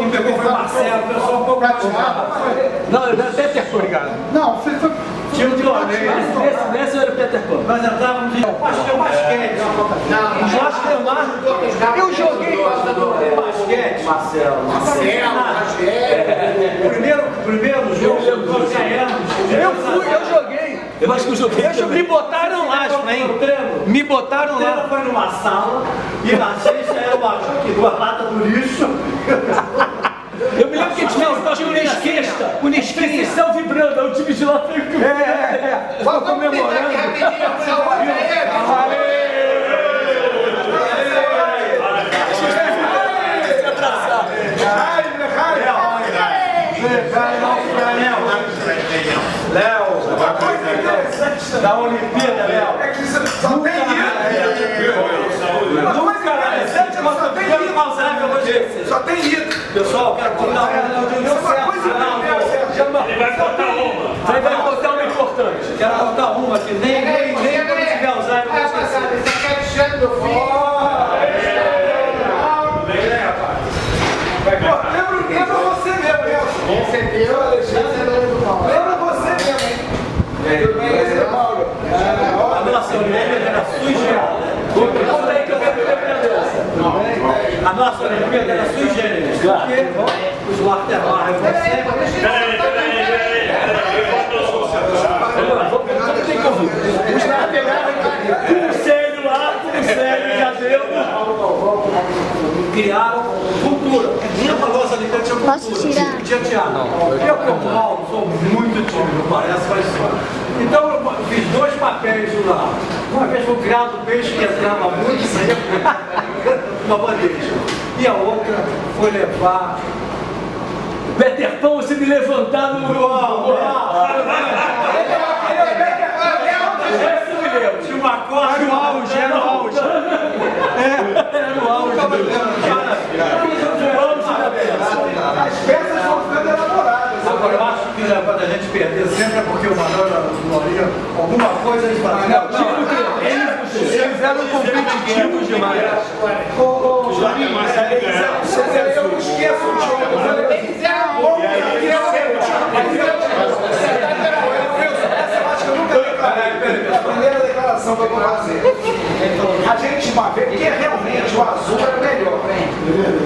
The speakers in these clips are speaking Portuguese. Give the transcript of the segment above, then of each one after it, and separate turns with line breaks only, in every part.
quem pegou foi o Marcelo, o pessoal um pouco praticado.
Não, eu era Peter Pan, cara.
Não, você foi...
Tinha um torneio.
Nesse eu era Peter Pan.
Nós entrávamos em basquete.
Eu joguei
Basquete.
Marcelo.
Primeiro jogo, nós ganhamos.
Eu joguei. Eu acho que eu joguei. Me botaram lá, hein? Me botaram
Ela
lá.
foi numa sala e na sexta era uma lata do lixo.
Eu me lembro que tinha o Nesquista. O Nesquista céu vibrando. Aí o time de lá foi comemorando.
Léo, da Olimpíada, Léo.
É que você só tem Só tem ido.
Pessoal, quero contar
Ele vai contar uma.
Você vai contar uma importante.
Quero contar uma que nem quando tiver Alzheimer vai esquecer.
Lembra você mesmo, Nelson. Lembra você mesmo, hein? Tudo bem, esse é Paulo.
A nossa Olimpíada era sui generis. A nossa Olimpíada era sui generis. Porque os Watermark
Os caras pegaram conselho lá, conselho, já deu.
criaram cultura. Minha nossa Olimpíada tinha cultura.
Posso tirar?
Tinha teatro. Eu, como Paulo, sou muito tímido, parece, mas só. Então eu fiz dois papéis lá. Uma vez foi criado um peixe que entrava muito cedo, uma bandeja. E a outra foi levar.
Peter Pan, você me levantar no
Tinha uma corda.
Era o auge. Era o auge
As peças vão ficando elaboradas.
Agora, eu acho que quando a gente perder sempre é porque o Manuel Maria, alguma coisa eles faziam.
Eles fizeram competitivos demais.
Eu não esqueço o jogo. Eles eram bons. Essa eu acho que eu nunca declarei. A primeira declaração que eu vou fazer. A gente uma vez, porque realmente o azul era melhor.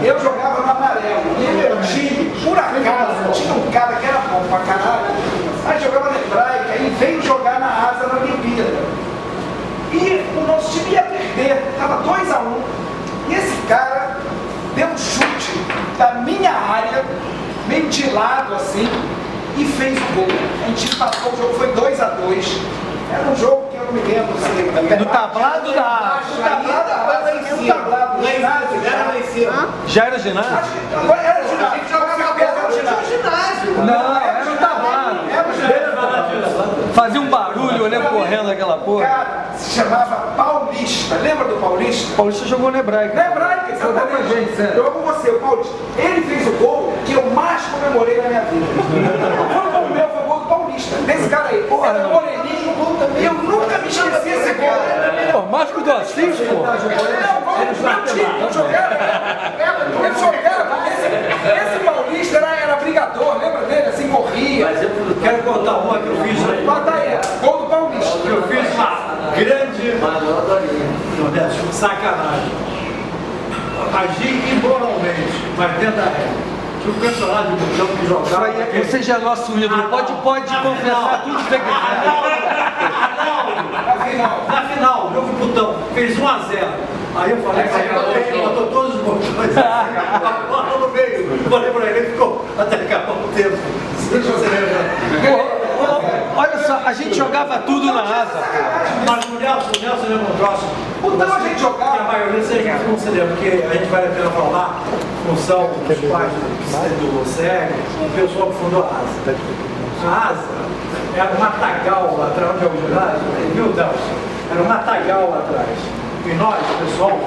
Eu jogava no amarelo. E o meu time, por acaso, tinha um cara que era bom pra caralho. Aí jogava na hebraica e veio jogar na asa na Olimpíada. E o nosso time ia perder, estava 2-1. E esse cara deu um chute da minha área, meio de lado assim, e fez o gol. A gente passou, o jogo foi 2-2. Era um jogo que eu não me lembro se...
Do tablado da...
Do tablado lá em cima.
Já era ginásio?
Agora era o ginásio. A gente jogava perto do ginásio.
Não, era o tablado.
Era o ginásio.
Fazia um barulho, eu lembro correndo aquela
O
porra.
cara se chamava Paulista. Lembra do Paulista?
O Paulista jogou no hebraico.
Na hebraica, exatamente. Jogou com você, o Paulista. Ele fez o gol que eu mais comemorei na minha vida. Não foi o gol meu, foi o gol do Paulista. Desse cara aí. Era moreninho. Eu nunca me esqueci esse gol.
Pô, mais que o do Assis, pô.
Esse Paulista era brigador, lembra dele? Assim, corria.
Mas eu quero contar uma que eu fiz aí.
Bota aí, gol do Paulista.
Eu fiz uma grande sacanagem. Agi imoralmente, mas dentro da regra. Tinha um personagem do campo que jogava.
Você já é nosso ídolo. Pode confessar tudo que você quiser.
Na final, jogo putão, fez 1-0. Aí eu falei, ele botou todos os botões, a bola no meio. Falei pra ele ficou até acabar o tempo.
Olha só, a gente jogava tudo na asa.
Mas o Nelson lembra um próximo.
Então a gente jogava.
A maioria vocês não se lembra, porque a gente vale a pena falar, função dos pais do SEG, o pessoal que fundou a asa. A asa era um matagal lá atrás, onde é o ginásio, viu, Delcio? Era um matagal lá atrás. E nós, pessoal,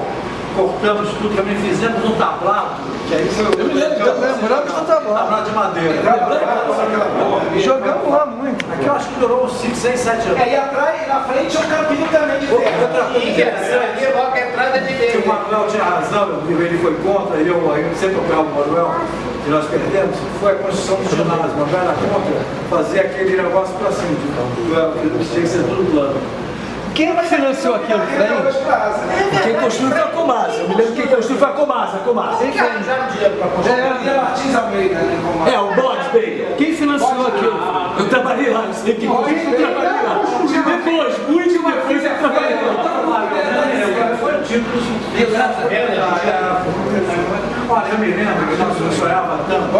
cortamos tudo, também fizemos um tablado, que aí foi o...
Lembramos do tablado
de madeira.
Jogamos lá muito.
Aqui eu acho que durou uns 5, 6, 7 anos.
E atrás, na frente, um campinho também de terra.
Outra coisa interessante.
Logo atrás
que o Manuel tinha razão, ele foi contra, e eu sempre apoiava o Manuel, e nós perdemos, foi a construção do ginásio. Mas era contra fazer aquele negócio para cima, tinha que ser tudo plano.
Quem financiou aquilo, Frei? Quem construiu foi a Comasa. Eu me lembro que quem construiu foi a Comasa.
Quem arranjaram dinheiro para construir? Martins Almeida, né?
O Boris Baker. Quem financiou aquilo? Eu trabalhei lá, não sei quem construiu, eu trabalhei lá. Depois, muito depois eu trabalhei lá.
Foi títulos. Olha, eu me lembro que nós sonhava tanto.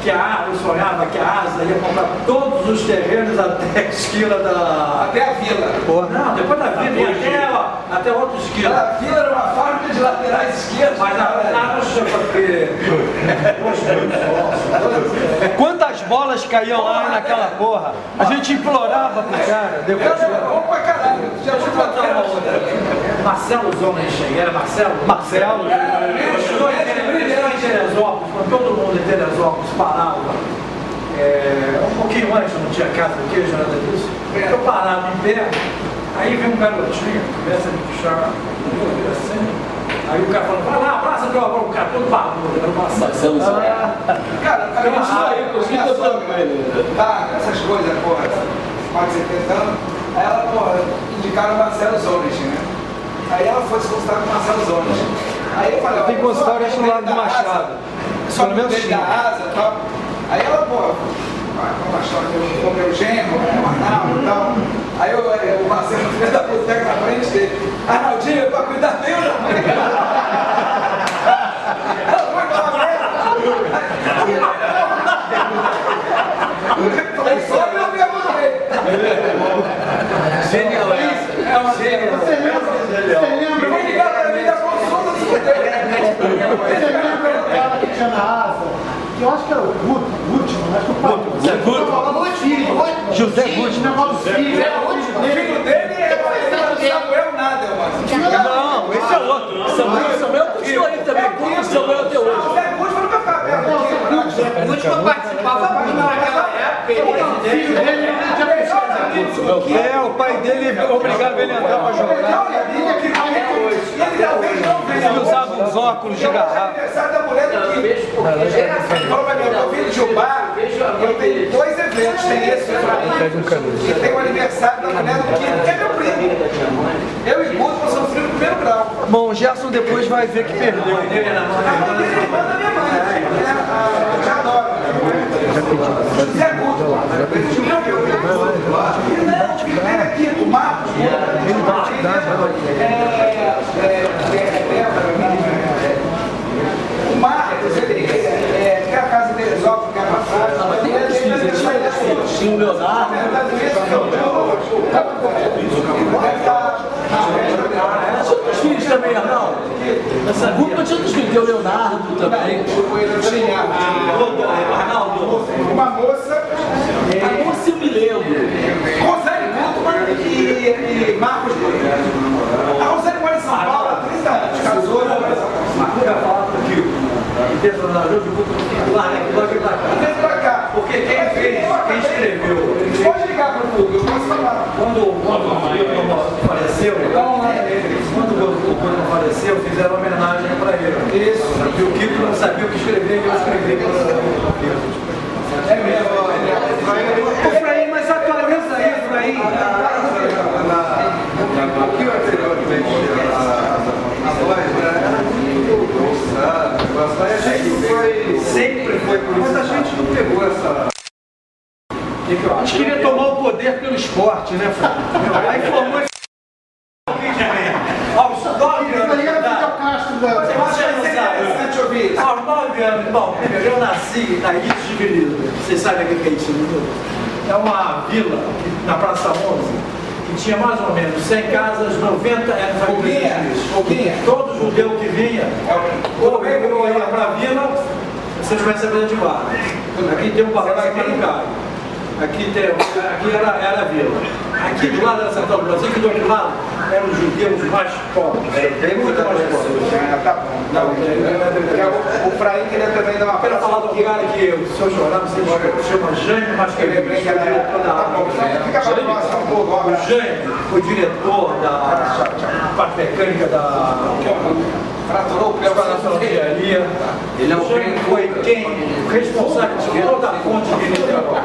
Eu sonhava que a ASA ia comprar todos os terrenos até a esquina da.
Até a vila.
Não, depois da vila ia até outra esquina.
A vila era uma fábrica de laterais esquerdos.
Mas a não chegou a ter.
Quantas bolas caíam lá naquela porra? A gente implorava pro cara. Depois.
Bom pra caralho. Já vou botar uma outra.
Marcelo Zona enchei, era Marcelo?
Marcelo.
Ele em Teresópolis, quando todo mundo em Teresópolis parava, um pouquinho antes, não tinha casa de queijo, nada disso, eu parava em pé, aí vem um garotinho, começa a me puxar, assim, aí o cara falou, vai lá, abraça o cara, o cara todo barbudo, era o Marcelo.
Cara, o cara essas coisas, porra, quase 70 anos, aí ela, porra, indicaram o Marcelo Zones, né? Aí ela foi se consultar com o Marcelo Zones. Aí eu falei,
tem consultório no lado do Machado.
Só no meio da asa e tal. Aí ela, pô, com o meu genro, o Arnaldo e tal. Aí o Marcelo, filho da puta, pega na frente dele. Arnaldinho, pra cuidar dele, ela foi pra merda. Aí só meu mesmo dele.
Genial, é uma genial.
Você lembra?
Vou ligar pra mim da consulta do
Você lembra o cara que tinha na asa? Que eu acho que era o último, acho que o pai.
Zé Guto. José Guto.
O negócio do filho.
O filho dele é Samuel nada, eu acho.
Não, esse é outro. Samuel continua aí também. Como Samuel até hoje.
O Zé Guto foi nunca ficar perto daqui.
O último participava muito naquela época.
O filho dele não tinha pesquisa.
O pai dele obrigava ele a entrar pra jogar.
Ele talvez não venha.
Ele usava uns óculos de garrafa.
Aniversário da mulher daqui. Ele falou pra mim, eu tô vindo de Ubá, eu tenho 2 eventos, tem esse e tem o aniversário da mulher do Kiko, que é meu primo. Eu e Guto somos primos do primeiro grau.
Bom, o Gerson depois vai ver que perdeu.
A mãe dele é irmã da minha mãe. Eu já adoro. Zé Guto. Não, vem aqui, o Marcos. O Marcos, ele tem a casa em Teresópolis, que é uma frase.
Tinha o Leonardo. Tinha outros filhos também, Arnaldo. Essa Guto tinha outros filhos. Tem o Leonardo também.
Arnaldo,
Uma moça,
A moça eu me lembro.
Rosane Gutmann e Marcos Guto. A Rosane mora em São Paulo há 30 anos, casou,
Marcos vai falar comigo. E personagem de Guto,
vem pra cá.
porque quem escreveu,
Pode ligar pro Google, eu posso falar.
quando o Guto faleceu, quando o Guto faleceu, fizeram uma homenagem para ele.
Isso.
E o Kiko não sabia o que escrever, e eu escrevi para o
É mesmo.
Ô, Fraí, mas atualiza aí, Fraí.
Sempre foi por isso.
Mas a gente não pegou essa.
A gente queria tomar o poder pelo esporte, né, Fraí? Aí formou esse...
Aos 9
Isso aí era o
anos,
Fidel Castro da...
Eu acho que é interessante ouvir isso.
aos 9 anos, bom, primeiro eu nasci na Ilha de Virilda. Vocês sabem o que é isso? É uma vila na Praça 11 que tinha mais ou menos 100 casas, 90 eram famílias. Todo judeu que vinha, ou ia para a vila, vocês conhecem a Vila de Guarda. Aqui tem um palácio Manucai. Aqui era a vila. Aqui do lado era Central do Brasil, aqui do outro lado eram os judeus mais pobres.
Tem muita mais coisa. Tá bom. Não, o Fraí queria também dar uma
Eu quero falar do cara que o senhor chorava, você chama Jânio Mascarenhas, foi diretor da o Jânio foi diretor da parte mecânica da
fraturou o pé
da engenharia.
Ele é o
Jânio foi quem responsável por toda a ponte de Niterói.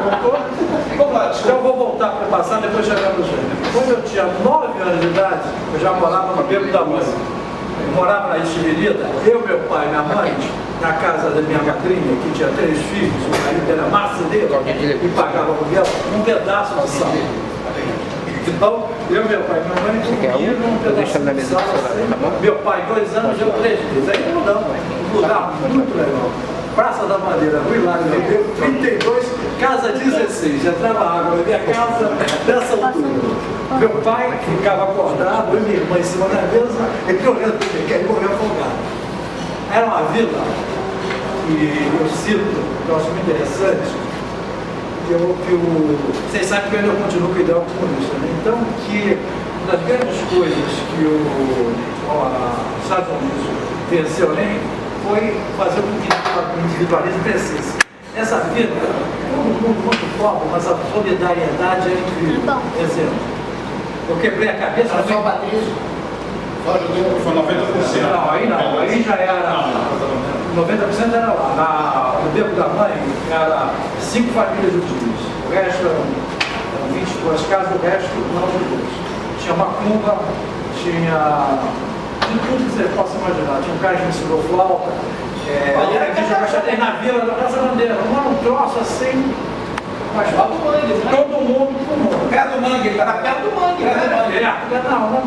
Vamos lá,
Então eu vou voltar para o passado, depois chegar no Jânio. Quando eu tinha 9 anos de idade, eu já morava no Beco da Mãe. Eu morava na Estiverida, eu, meu pai e minha mãe, na casa da minha madrinha, que tinha 3 filhos, o marido era marceneiro e pagava aluguel, um pedaço de sal. Então, eu, meu pai e minha mãe dormiam num pedaço de sal. Meu pai, 2 anos, eu 3 dias. Aí mudamos, um lugar muito legal. Praça da Madeira, Rui Lário Ribeiro, 32, casa 16. Entrava água na minha casa dessa altura. Meu pai ficava acordado, eu e minha irmã em cima da mesa, ele olhando para mim, que ele morreu afogado. Era uma vila, e eu cito, que eu acho muito interessante, vocês sabem que eu ainda continuo com o ideal comunista, né? Então, que uma das grandes coisas que os Estados Unidos venceu nem foi fazer com que o individualismo crescesse. Nessa vida, todo mundo muito pobre, mas a solidariedade é incrível. Exemplo, eu quebrei a cabeça...
Era só o Patrício? Só judeu? Foi 90%.
Não, aí já era... 90% era lá. No Beco da Mãe, era 5 famílias judias. O resto eram 22 casas, o resto não judeus. Tinha macumba, tinha... de tudo que você possa imaginar. Tinha um cara que me ensinou flauta. Tem na vila da Praça Bandeira. Não era um troço assim... Mas todo mundo.
Perto do mangue, ele tá perto do mangue.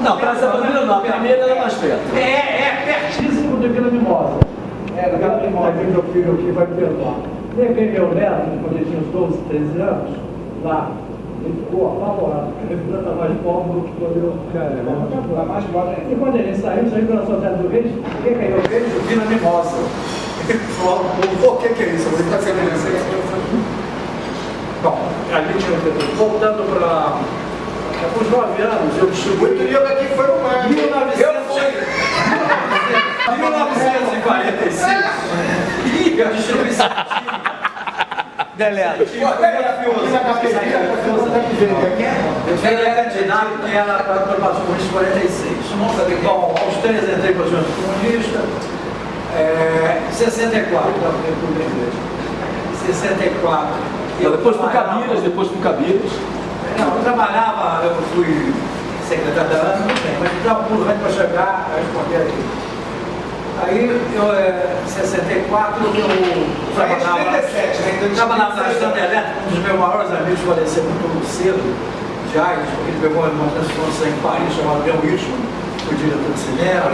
Não,
Praça Bandeira não, a primeira era mais perto.
É pertíssimo de Vila Mimosa. É, Vila Mimosa, meu filho aqui vai me perdoar. Levei meu neto, quando ele tinha uns 12, 13 anos, lá. Ele ficou apavorado, porque ele ainda está mais pobre do que quando eu. Está mais pobre. E quando ele saiu pela Sociedade do Reis, o que é isso? Vila Mimosa. O que é isso? Você está sendo bom, ali tinha voltando para os 9 anos, eu distribuí.
Muito dia daqui foi no mar.
1946. E a distribuição.
Deleta.
Eu era candidato que era para o Partido Comunista 46. Bom, aos 3 entrei para o Partido Comunista. 64, estava no República Inglesa. 64.
Depois pro Cabiras.
Não, eu trabalhava, eu fui secretário da ANA, não tem, mas dava um pulo para chegar a responder aqui. Aí, em 64, eu trabalhava na Estância Elétrica, um dos meus maiores amigos faleceu muito cedo, de AIDS, porque ele pegou uma transformação em Paris, chamado Leon Richman, foi diretor de cinema.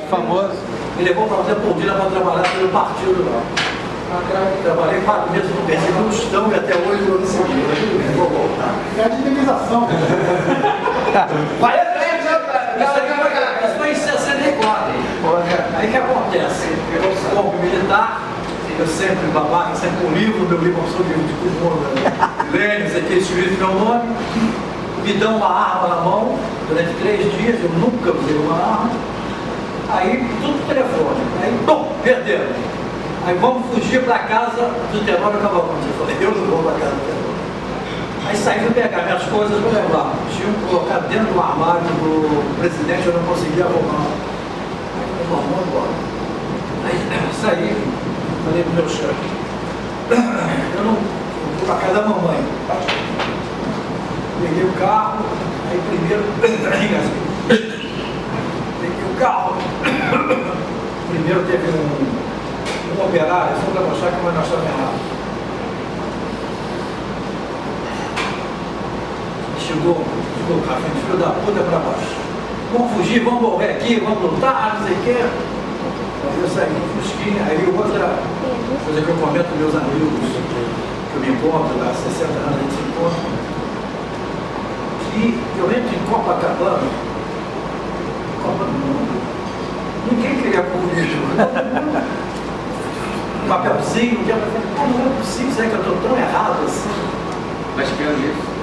Famoso.
Me levou para fazer Pondina para trabalhar pelo partido lá. Trabalhei 4 meses no Brasil, no Tostão, e até hoje eu não segui. Vou voltar.
É a indenização.
Isso foi em 64. Aí o que acontece? Pegou o corpo militar, eu sempre babaca, sempre com livro, meu livro sobre de tudo, Lênin, sei que escrevi meu nome, me dão uma arma na mão durante 3 dias, eu nunca usei uma arma. Aí tudo telefone, aí bom, perderam. Aí vamos fugir para casa do Tenório Cavalcante. Eu falei, eu não vou para casa do Tenório. Aí saí para pegar minhas coisas para levar. Tinham colocado dentro do armário do presidente, eu não conseguia arrumar. Aí vamos embora. Aí saí, falei pro meu chefe, eu não vou para casa da mamãe. Peguei o carro, aí primeiro, peguei o carro, primeiro teve um operário, só para mostrar que nós estamos errados. Chegou o carro, filho da puta para baixo. Vamos fugir, vamos morrer aqui, vamos lutar, não sei o quê. Aí eu saí no Fusquinha, aí outra coisa que eu comento com meus amigos, que eu me encontro, há 60 anos a gente se encontra, e eu entro em Copacabana, Copa do Mundo, ninguém queria comunismo. Papelzinho, não é possível, será que eu estou tão errado assim?
Mas que ano isso?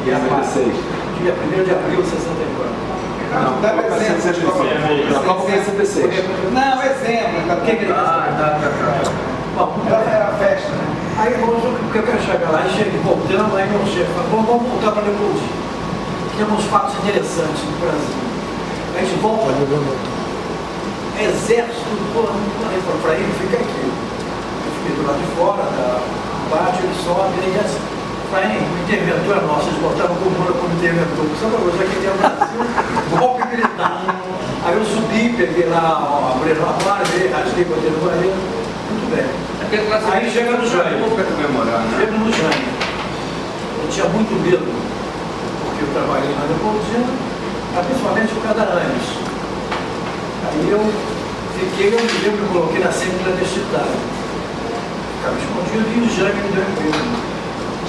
Dia 1º de abril de 64.
Dá exemplo.
Na Copa foi 66.
Não, exemplo. O que ele
Bom,
era festa.
aí o que eu quero chegar lá, aí chega voltando, aí meu chefe fala, vamos voltar para Leopoldo. Temos uns fatos interessantes no Brasil. A gente volta, exército, aí falou para ele, fica aqui. Eu fiquei do lado de fora, do pátio, ele sobe, ele diz assim, Efraim, o interventor é nosso, eles botaram o comando como interventor. Só para você que tem o Brasil, golpe militar. Aí eu subi, peguei lá, abri o armário, rasguei, botei no banheiro, tudo bem. Aí chega no Jaime. Chega no Jaime. Eu tinha muito medo, porque eu trabalhei na Leopoldina, principalmente por causa da Aranhas. Aí eu me coloquei na sempre clandestinidade. Ficava escondido e o Jaime me deu emprego.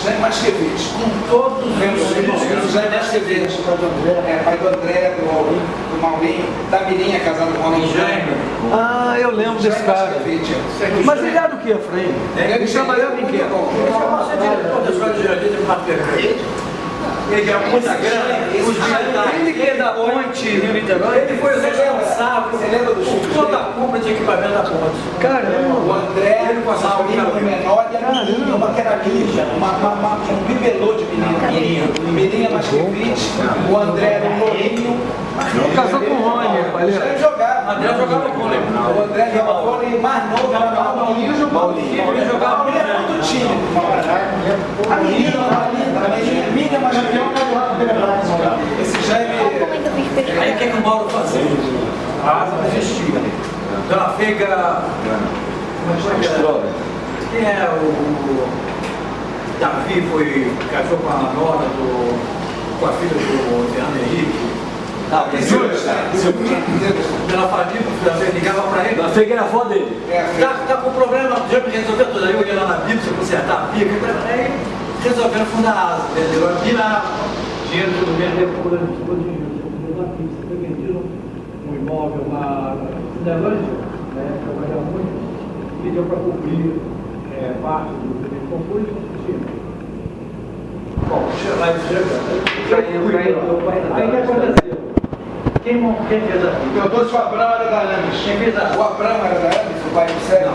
Jaime Masquevich.
Com todos os irmãos.
Jaime Masquevich. Pai do André, do Maurinho, da Mirinha, casado com o homem
Jaime.
Ah, eu lembro desse cara. Mas ele era o que, Efraim?
Ele
trabalhava em quê?
Você diretor da escola de jardim de Mato Perfeito. Ele ganhou muita grana, os militares.
Ele que é da ponte Rio-Niterói?
Ele foi o responsável
Você lembra do
por toda a compra de equipamento da ponte.
Caramba!
O André, o Maurinho, o menor, e a menina, uma que era linda, um bibelô de menina. Mirinha Masquevich, o André era um lourinho.
Casou com o Rony,
Ele jogava.
O André jogava vôlei.
O André jogava vôlei, mais novo era o Maurinho.
Ele jogava
Ele era muito tímido. A menina, Mirinha Masquevich. Esse Jaime.
Aí o que o Mauro fazia? A asa não existia. Dona Feiga. Quem é o. Davi casou com a nora com a filha do Fernando Henrique. Dona Fadinha ligava para ele.
A Feiga era a avó dele.
Tá com problema, já me resolveu tudo. Aí eu ia lá na Bíblia, se consertar a pica. Aí resolveram fundar a asa. Entendeu? A Bíblia, dinheiro do governo, depois de dinheiro. Foi vendido um imóvel na Cinelândia, na época trabalhava muito, e deu para cobrir parte do primeiro concurso e discutir. Bom, lá aí o que aconteceu? Quem fez a
Eu trouxe o Abrão era da Ames.
Quem fez a
O Abrão era da Ames, o pai do Céu?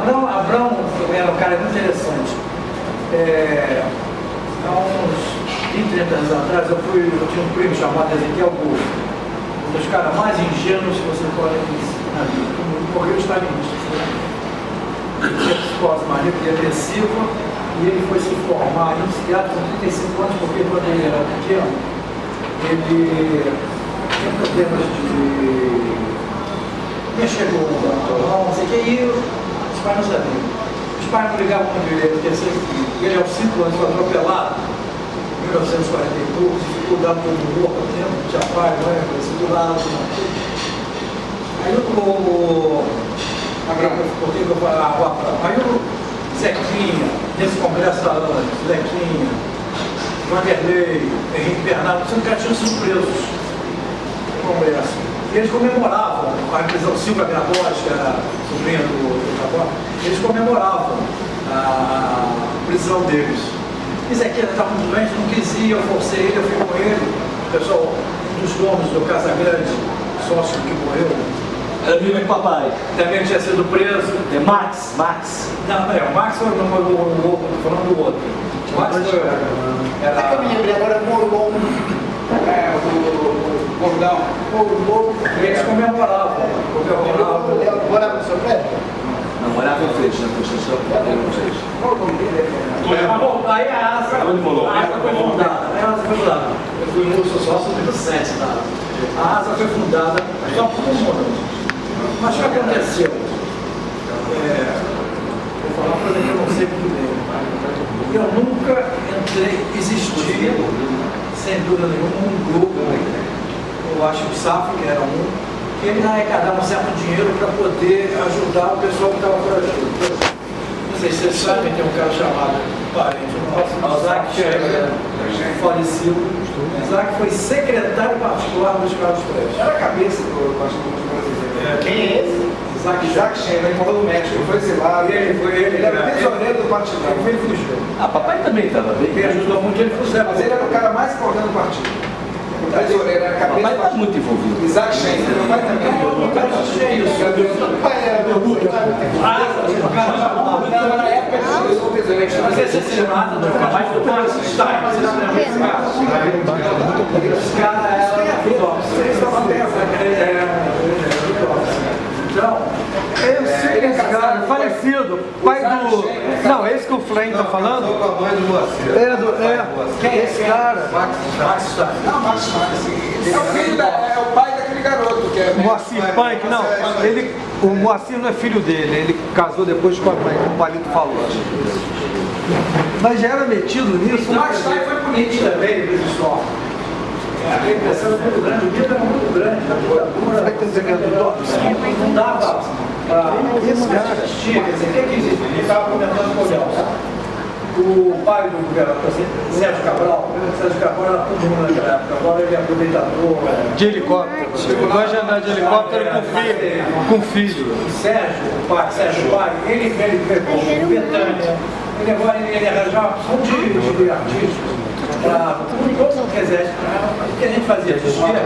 Não. Abrão era um cara muito interessante. Há uns 20, 30 anos atrás, eu tinha um primo chamado Ezequiel Golfo, um dos caras mais ingênuos que você pode na vida. Morreu stalinista. Ele tinha psicose maníaca e agressiva, e ele foi se formar em psiquiatra com 35 anos, porque quando ele era pequeno, ele tinha problemas de mexer com o não sei o que, e os pais não sabiam. Os pais não ligavam muito ele, terceiro filho. Ele aos 5 anos foi atropelado. 1940 e pouco, dificuldade todo mundo, tempo, tinha pai, mãe, circulado, aí aí o Zequinha, nesse congresso da ANS, Zequinha, Vanderlei, Henrique Bernardo, são caras tinham sido presos no congresso. E eles comemoravam a prisão, Silvia Grabois, que era sobrinha do Grabois, eles comemoravam a prisão deles. Isso aqui estava muito doente, não quis ir, eu forcei ele, eu fui com ele. O pessoal, um dos donos do Casagrande, sócio que morreu,
Era amigo do papai.
também tinha sido preso.
É Max.
Não, o Max foi falando do outro. O Max foi.
Até que eu me lembrei agora, Morgon. O Gordão.
Eles comemoravam.
Morava no seu prédio?
Não, morava em frente, na construção.
Aí a ASA foi fundada. Eu fui no sócio do 7 da ASA. A ASA foi fundada só por um ano. Mas o que aconteceu? Vou falar uma coisa que eu não sei muito bem. Eu nunca existia, sem dúvida nenhuma, um grupo, eu acho que o SAF, que era que ele arrecadava um certo dinheiro para poder ajudar o pessoal que estava foragido. Não sei se vocês sabem, tem um cara chamado parente nosso, Isaac Scherer, falecido. Isaac foi secretário particular dos Carlos Prestes.
Era a cabeça do Partido Brasileiro.
Quem é esse?
Isaac Scherer, ele morou no México, ele foi exilado. Ele era tesoureiro do partido.
Ele fugiu.
Ah, papai também estava bem.
Ele ajudou muito, ele fugiu.
Mas ele era o cara mais importante do partido. Ele era
O
cabeça.
pai está muito envolvido.
Isaac Schenck. Meu pai também. Meu pai era meu Lucas. Na época de Jesus,
Mas esse cinema nunca mais do Max Stein. Vocês lembram desse cara? Esse cara era
vocês estavam
então,
Esse cara, falecido, pai do... Não, esse que o Flame tá falando? Esse cara,
Max Stein.
Não, Max é o filho é o pai daquele garoto que é.
Moacir Punk, não, o Moacir não é filho dele, ele casou depois com a mãe, como o Palito falou. Mas já era metido nisso,
O Max Stein foi bonito também,
Também, pessoal. A impressão era muito grande, o livro era muito grande, a ditadura não dava para assistir, quer dizer, quem que existe? Ele estava comentando com o Nelson. O pai do governador, Sérgio Cabral era todo mundo naquela época, agora ele é aproveitador.
de helicóptero. Eu gosto de andar de helicóptero com filho.
O Sérgio Pai, ele pegou o Betânia, ele arranjava um de artistas. Quer dizer, o que a gente fazia de esquerda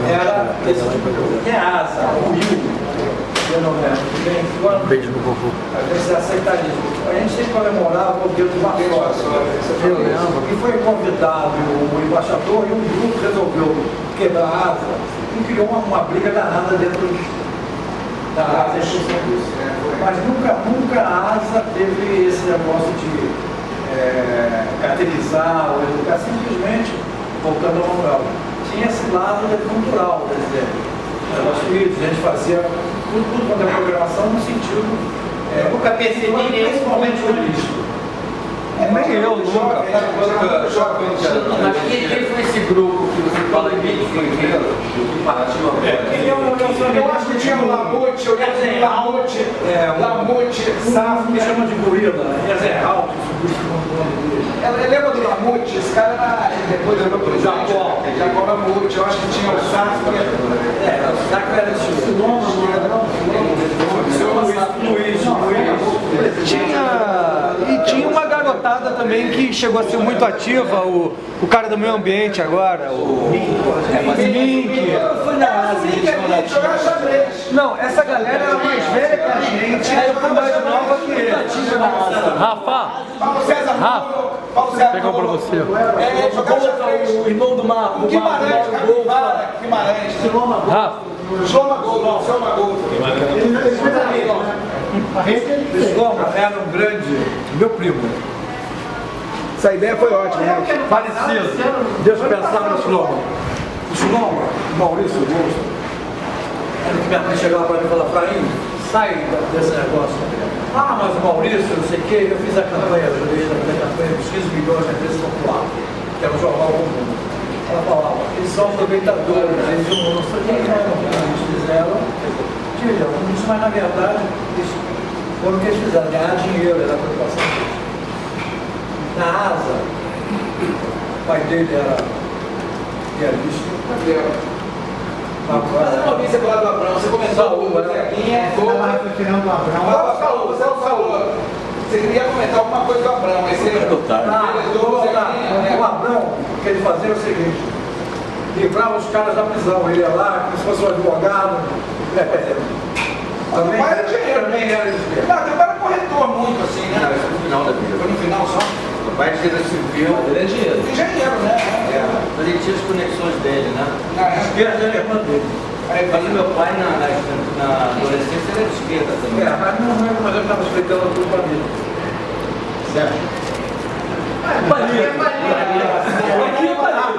era esse tipo de coisa. Tem a asa, o Rio,
Beijo no vovô.
esse aceitarismo. A gente sempre comemorava o dia do Varsóvia.
Eu lembro.
E foi convidado o embaixador e um grupo resolveu quebrar a asa e criou uma briga danada dentro da asa. Mas nunca a asa teve esse negócio de caracterizar ou educar, simplesmente, voltando ao Manuel, tinha esse lado cultural, quer dizer, a gente fazia tudo quanto é programação no sentido,
Nunca percebi
principalmente holístico.
Nem eu, nunca.
Mas quem foi esse grupo que você fala que foi que partiu agora?
Eu acho que tinha o Lamute, eu lembro do Lamute, Lamute, Safra.
Me chama de gorila, é alto,
Lembra do Lamute? Esse cara era, depois do meu presidente, Jacó Lamute, eu acho que tinha o Safra.
o saco era de
Tinha uma garotada também que chegou a ser muito ativa, o cara do meio ambiente agora, o Mink.
Jogar xadrez.
Não, essa galera era mais velha que a gente, era mais nova que ele. Rafa,
Paulo César
Rafa,
Paulo César
pegou pra você.
jogar xadrez.
O irmão do Marco.
Guimarães, Capivara, Guimarães.
Rafa,
Sloma Gold, Sloma Gold.
Era um grande, meu primo.
Essa ideia foi ótima, né?
Parecido. Deixa eu pensar no Sloma. O Sloma, Maurício Gosto, ele que minha mãe chegava para mim e falava, Fraim, sai desse negócio. Ah, mas o Maurício, não sei o quê, eu fiz a campanha, eu ajudei a fazer a campanha dos 15 milhões de empresas popular, que era o jornal comum. Ela falava, eles são aproveitadores, eles não sei o que eles fizeram. Isso, mas na verdade, isso foram o que eles fizeram, ganhar dinheiro, era a preocupação deles. Na asa, o pai dele era pianista.
Mas eu não ouvi você falar do Abrão, você começou o Zequinha, você falou. Você queria comentar alguma coisa do Abrão, mas você...
O Abrão, o que ele fazia é o seguinte, livrava os caras da prisão, ele ia lá, como se fosse um advogado.
Também era dinheiro,
também era dinheiro.
Não, teu pai era corretor muito assim, né?
No final da vida.
Foi no final só.
O pai de Cida Civil, ele é dinheiro.
Engenheiro, né?
Mas ele tinha as conexões dele, né?
Esquerda é a irmã dele.
Mas o meu pai, na adolescência, ele era de esquerda também.
Mas não é como eu estava explicando tudo para mim. Certo?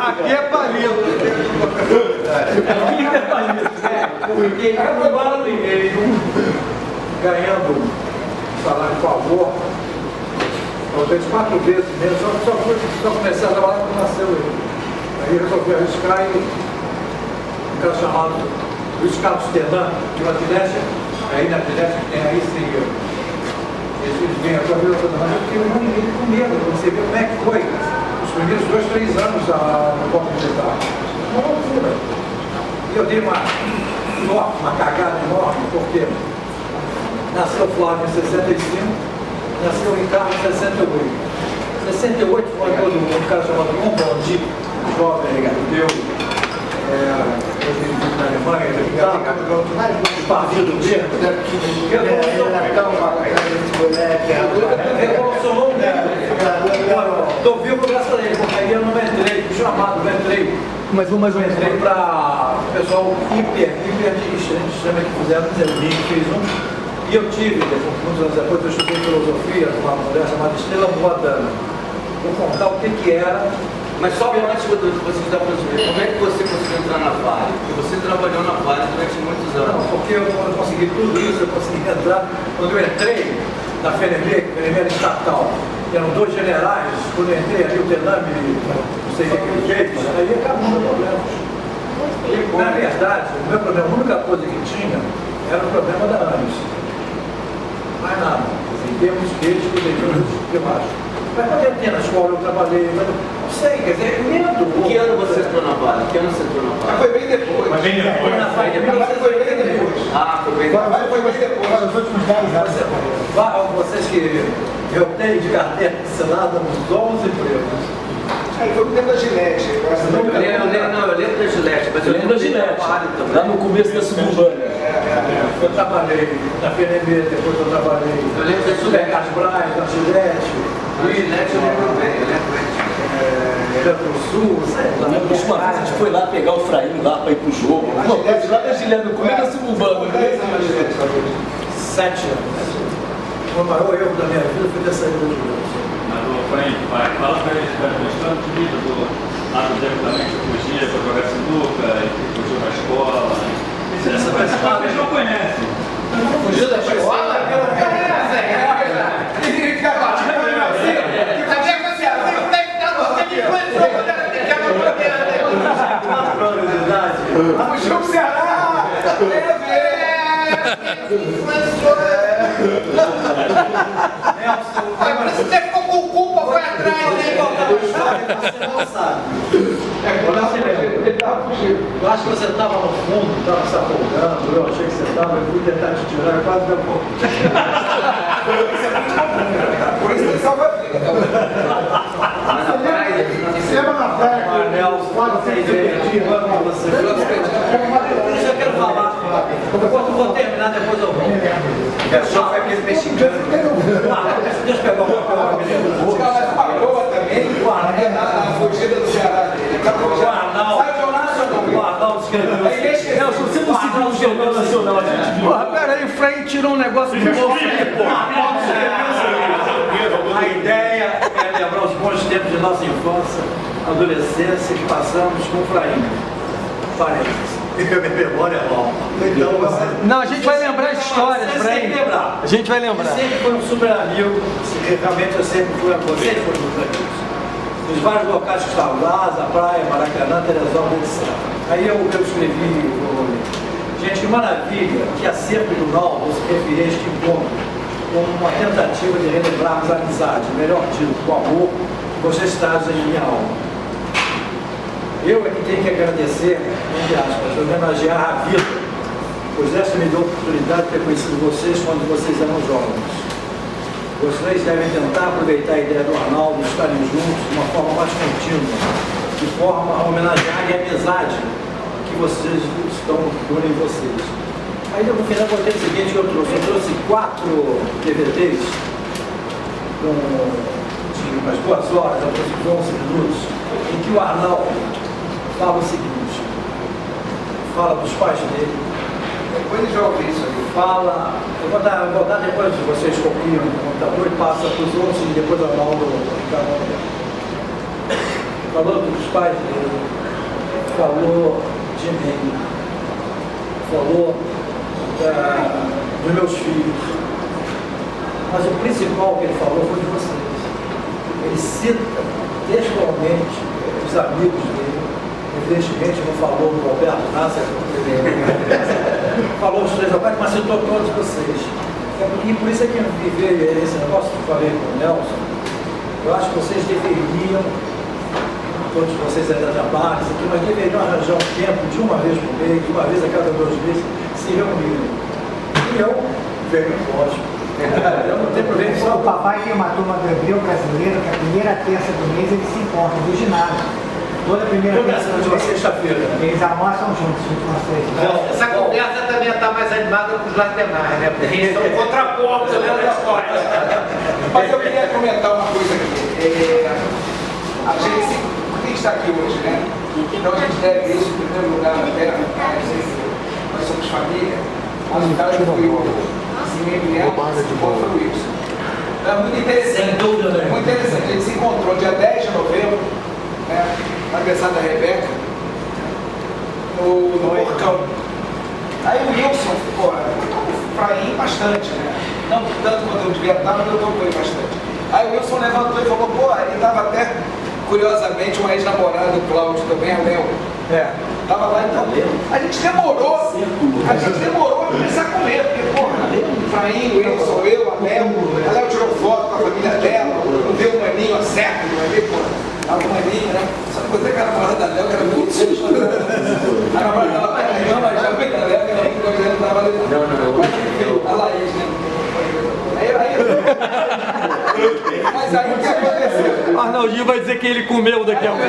aqui é palito.
Porque ele acabava ganhando salário de favor, talvez 4 vezes mesmo, só comecei a trabalhar quando nasceu ele. Aí resolvi arriscar e um cara chamado Luiz Carlos Tenan, de uma Tilésia, aí na Tilésia que tem aí sim, eles vêm a sua vida toda, mas eu fiquei muito com medo, você vê como é que foi os primeiros 2, 3 anos no corpo militar. Uma loucura. E eu dei uma cagada enorme, porque nasceu Flávio em 65, nasceu Ricardo em 68. 68 foi quando um cara chamado João Bondi jovem judeu, hoje vive na Alemanha, o partido dele, revolucionou o mundo. Estou vivo graças a ele, porque aí eu não entrei, fui chamado, não entrei.
Mas vou mais um.
Entrei para o pessoal hiperartista, a gente chama que fizeram, o Nick fez um. E eu tive, muitos anos depois, eu estudei filosofia com uma mulher chamada Estrela Boadana. Vou contar o que era.
Mas só antes de você estar falando, como é que você conseguiu entrar na Vale? Porque você trabalhou na Vale durante muitos
Não,
anos.
porque eu consegui tudo isso, eu consegui entrar. Quando eu entrei na FNB, FNB era estatal, eram 2 generais, quando eu entrei ali, o Tename, não sei o que ele fez, aí acabou o meu problema. Na verdade, o meu problema, a única coisa que tinha era o problema da ANES. Mais nada. Em termos físicos, em termos de baixo. Mas quando eu entrei na escola, eu trabalhei, mas eu não sei, quer dizer, medo.
Que ano você entrou na Vale? Que ano você entrou na Vale?
Foi bem depois.
Mas bem depois.
Na Vale,
Foi bem depois.
Ah, foi bem
Vai, foi bem depois.
Nos últimos 10 anos.
Vocês que eu tenho de carteira assinada nos 11 empregos.
Aí foi o tempo da Gillette.
Eu lembro da Gillette, mas
Eu lembro da Gillette, lá no começo da suburbana.
Eu trabalhei na FNB, depois eu trabalhei
Eu lembro da
no
Gillette.
Mercado Braz, na Gillette,
A Gillette eu lembro bem, eu lembro bem.
Eletrosul, sei lá.
Eu lembro que uma vez a gente foi lá pegar o Frainho lá para ir pro jogo. Uma coisa lá da Gilete, no começo da suburbana.
10 anos na Gillette.
7 anos. O maior erro da minha vida foi ter saído do Gillette.
Mas o Frank, pai, fala pra ele, está gostando de vida do lado dele também, que fugia para jogar sinuca, e que fugiu na escola. Vocês não conhecem.
Fugiu da escola?
Fugiu pro Ceará!
Você ficou com culpa, foi atrás,
Você não sabe. Eu acho que você estava no fundo, estava se afogando, eu achei que você estava, eu fui tentar te tirar, eu quase deu um pouco.
Por isso que ele salva a vida.
Você lembra na praia?
Você Isso eu quero falar. Eu vou terminar, depois eu volto.
Só foi aquele mexicano.
Deixa eu pegar uma coisa.
Os caras mais uma boa também. Na fugida do Ceará dele. Sai o Jornal Nacional.
O Arnaldo escreveu.
Nelson, você não seguiu o Jornal Nacional, a gente viu.
Porra, peraí, o Frank tirou um negócio do bolso aí, pô.
A ideia é lembrar os bons tempos de nossa infância, adolescência que passamos com o Frainho. Parênteses. Minha memória é nova. Então você.
Não, a gente vai lembrar as histórias,
Você
Frank.
tem que lembrar.
A gente vai lembrar.
Sempre foi um super amigo, realmente eu sempre fui vocês foram meus amigos. Nos vários locais que estavam, Lasa, Praia, Maracanã, Teresópolis, etc. Aí eu escrevi, gente, que maravilha, que acerto do Naldo se referir a este encontro como uma tentativa de relembrarmos a amizade, melhor dito, o amor que vocês trazem em minha alma. Eu é que tenho que agradecer, entre aspas, homenagear a vida, pois essa me deu a oportunidade de ter conhecido vocês quando vocês eram jovens. Vocês devem tentar aproveitar a ideia do Arnaldo de estarem juntos de uma forma mais contínua, de forma a homenagear a amizade que vocês estão em vocês. Aí no final eu botei o seguinte que eu trouxe 4 DVDs com umas 2 horas, aproximadamente 11 minutos, em que o Arnaldo fala o seguinte, fala dos pais dele,
Depois ele já ouviu isso aí.
fala, eu vou dar depois vocês copiam no computador e passa para os outros e depois o Arnaldo falou dos pais dele, falou de mim, falou dos meus filhos, mas o principal que ele falou foi de vocês. Ele cita textualmente os amigos dele, evidentemente não falou do Roberto Nasser, falou os 3 rapazes, mas citou todos vocês. E por isso é que me veio esse negócio que eu falei com o Nelson. Eu acho que vocês deveriam, todos vocês ainda trabalham, isso aqui, mas deveriam arranjar um tempo de uma vez por mês, de uma vez a cada 2 meses, se reunirem. E eu venho, lógico. Eu não tenho problema
O papai tem uma turma do Hebreu Brasileiro que a primeira terça do mês eles se encontram no ginásio. Toda primeira
Toda sexta-feira.
Eles almoçam juntos,
Essa conversa também está mais animada com os laterais, né? Porque eles são contrapontos da história.
Mas eu queria comentar uma coisa aqui. A gente, por que a gente está aqui hoje, né? Então a gente deve isso, em primeiro lugar, até nós somos família. Mas o cara que foi o meio foi o Wilson. É muito interessante. Muito interessante. A gente se encontrou dia 10 de novembro, né? Na aniversário da Rebeca, no Porcão. Aí o Wilson, pô, pra ir bastante, né? Não tanto quanto eu devia estar, mas eu tô com ele bastante. Aí o Wilson levantou e falou, pô, ele tava até, curiosamente, uma ex-namorada do Cláudio também, a Léo. Tava lá, então, a gente demorou a começar a comer, porque, porra, o Fraim, o Wilson, eu, a Léo tirou foto com a família dela, não viu o maninho certo, não é, porra. Tava o maninho, né? Só que você que era a namorada da Léo, que era muito susto. A namorada dela, não, mas já veio da Léo, que era muito grande, não tava ali. Não. A Laís, né? Mas aí o que aconteceu?
O Arnaldinho vai dizer que ele comeu daqui a pouco.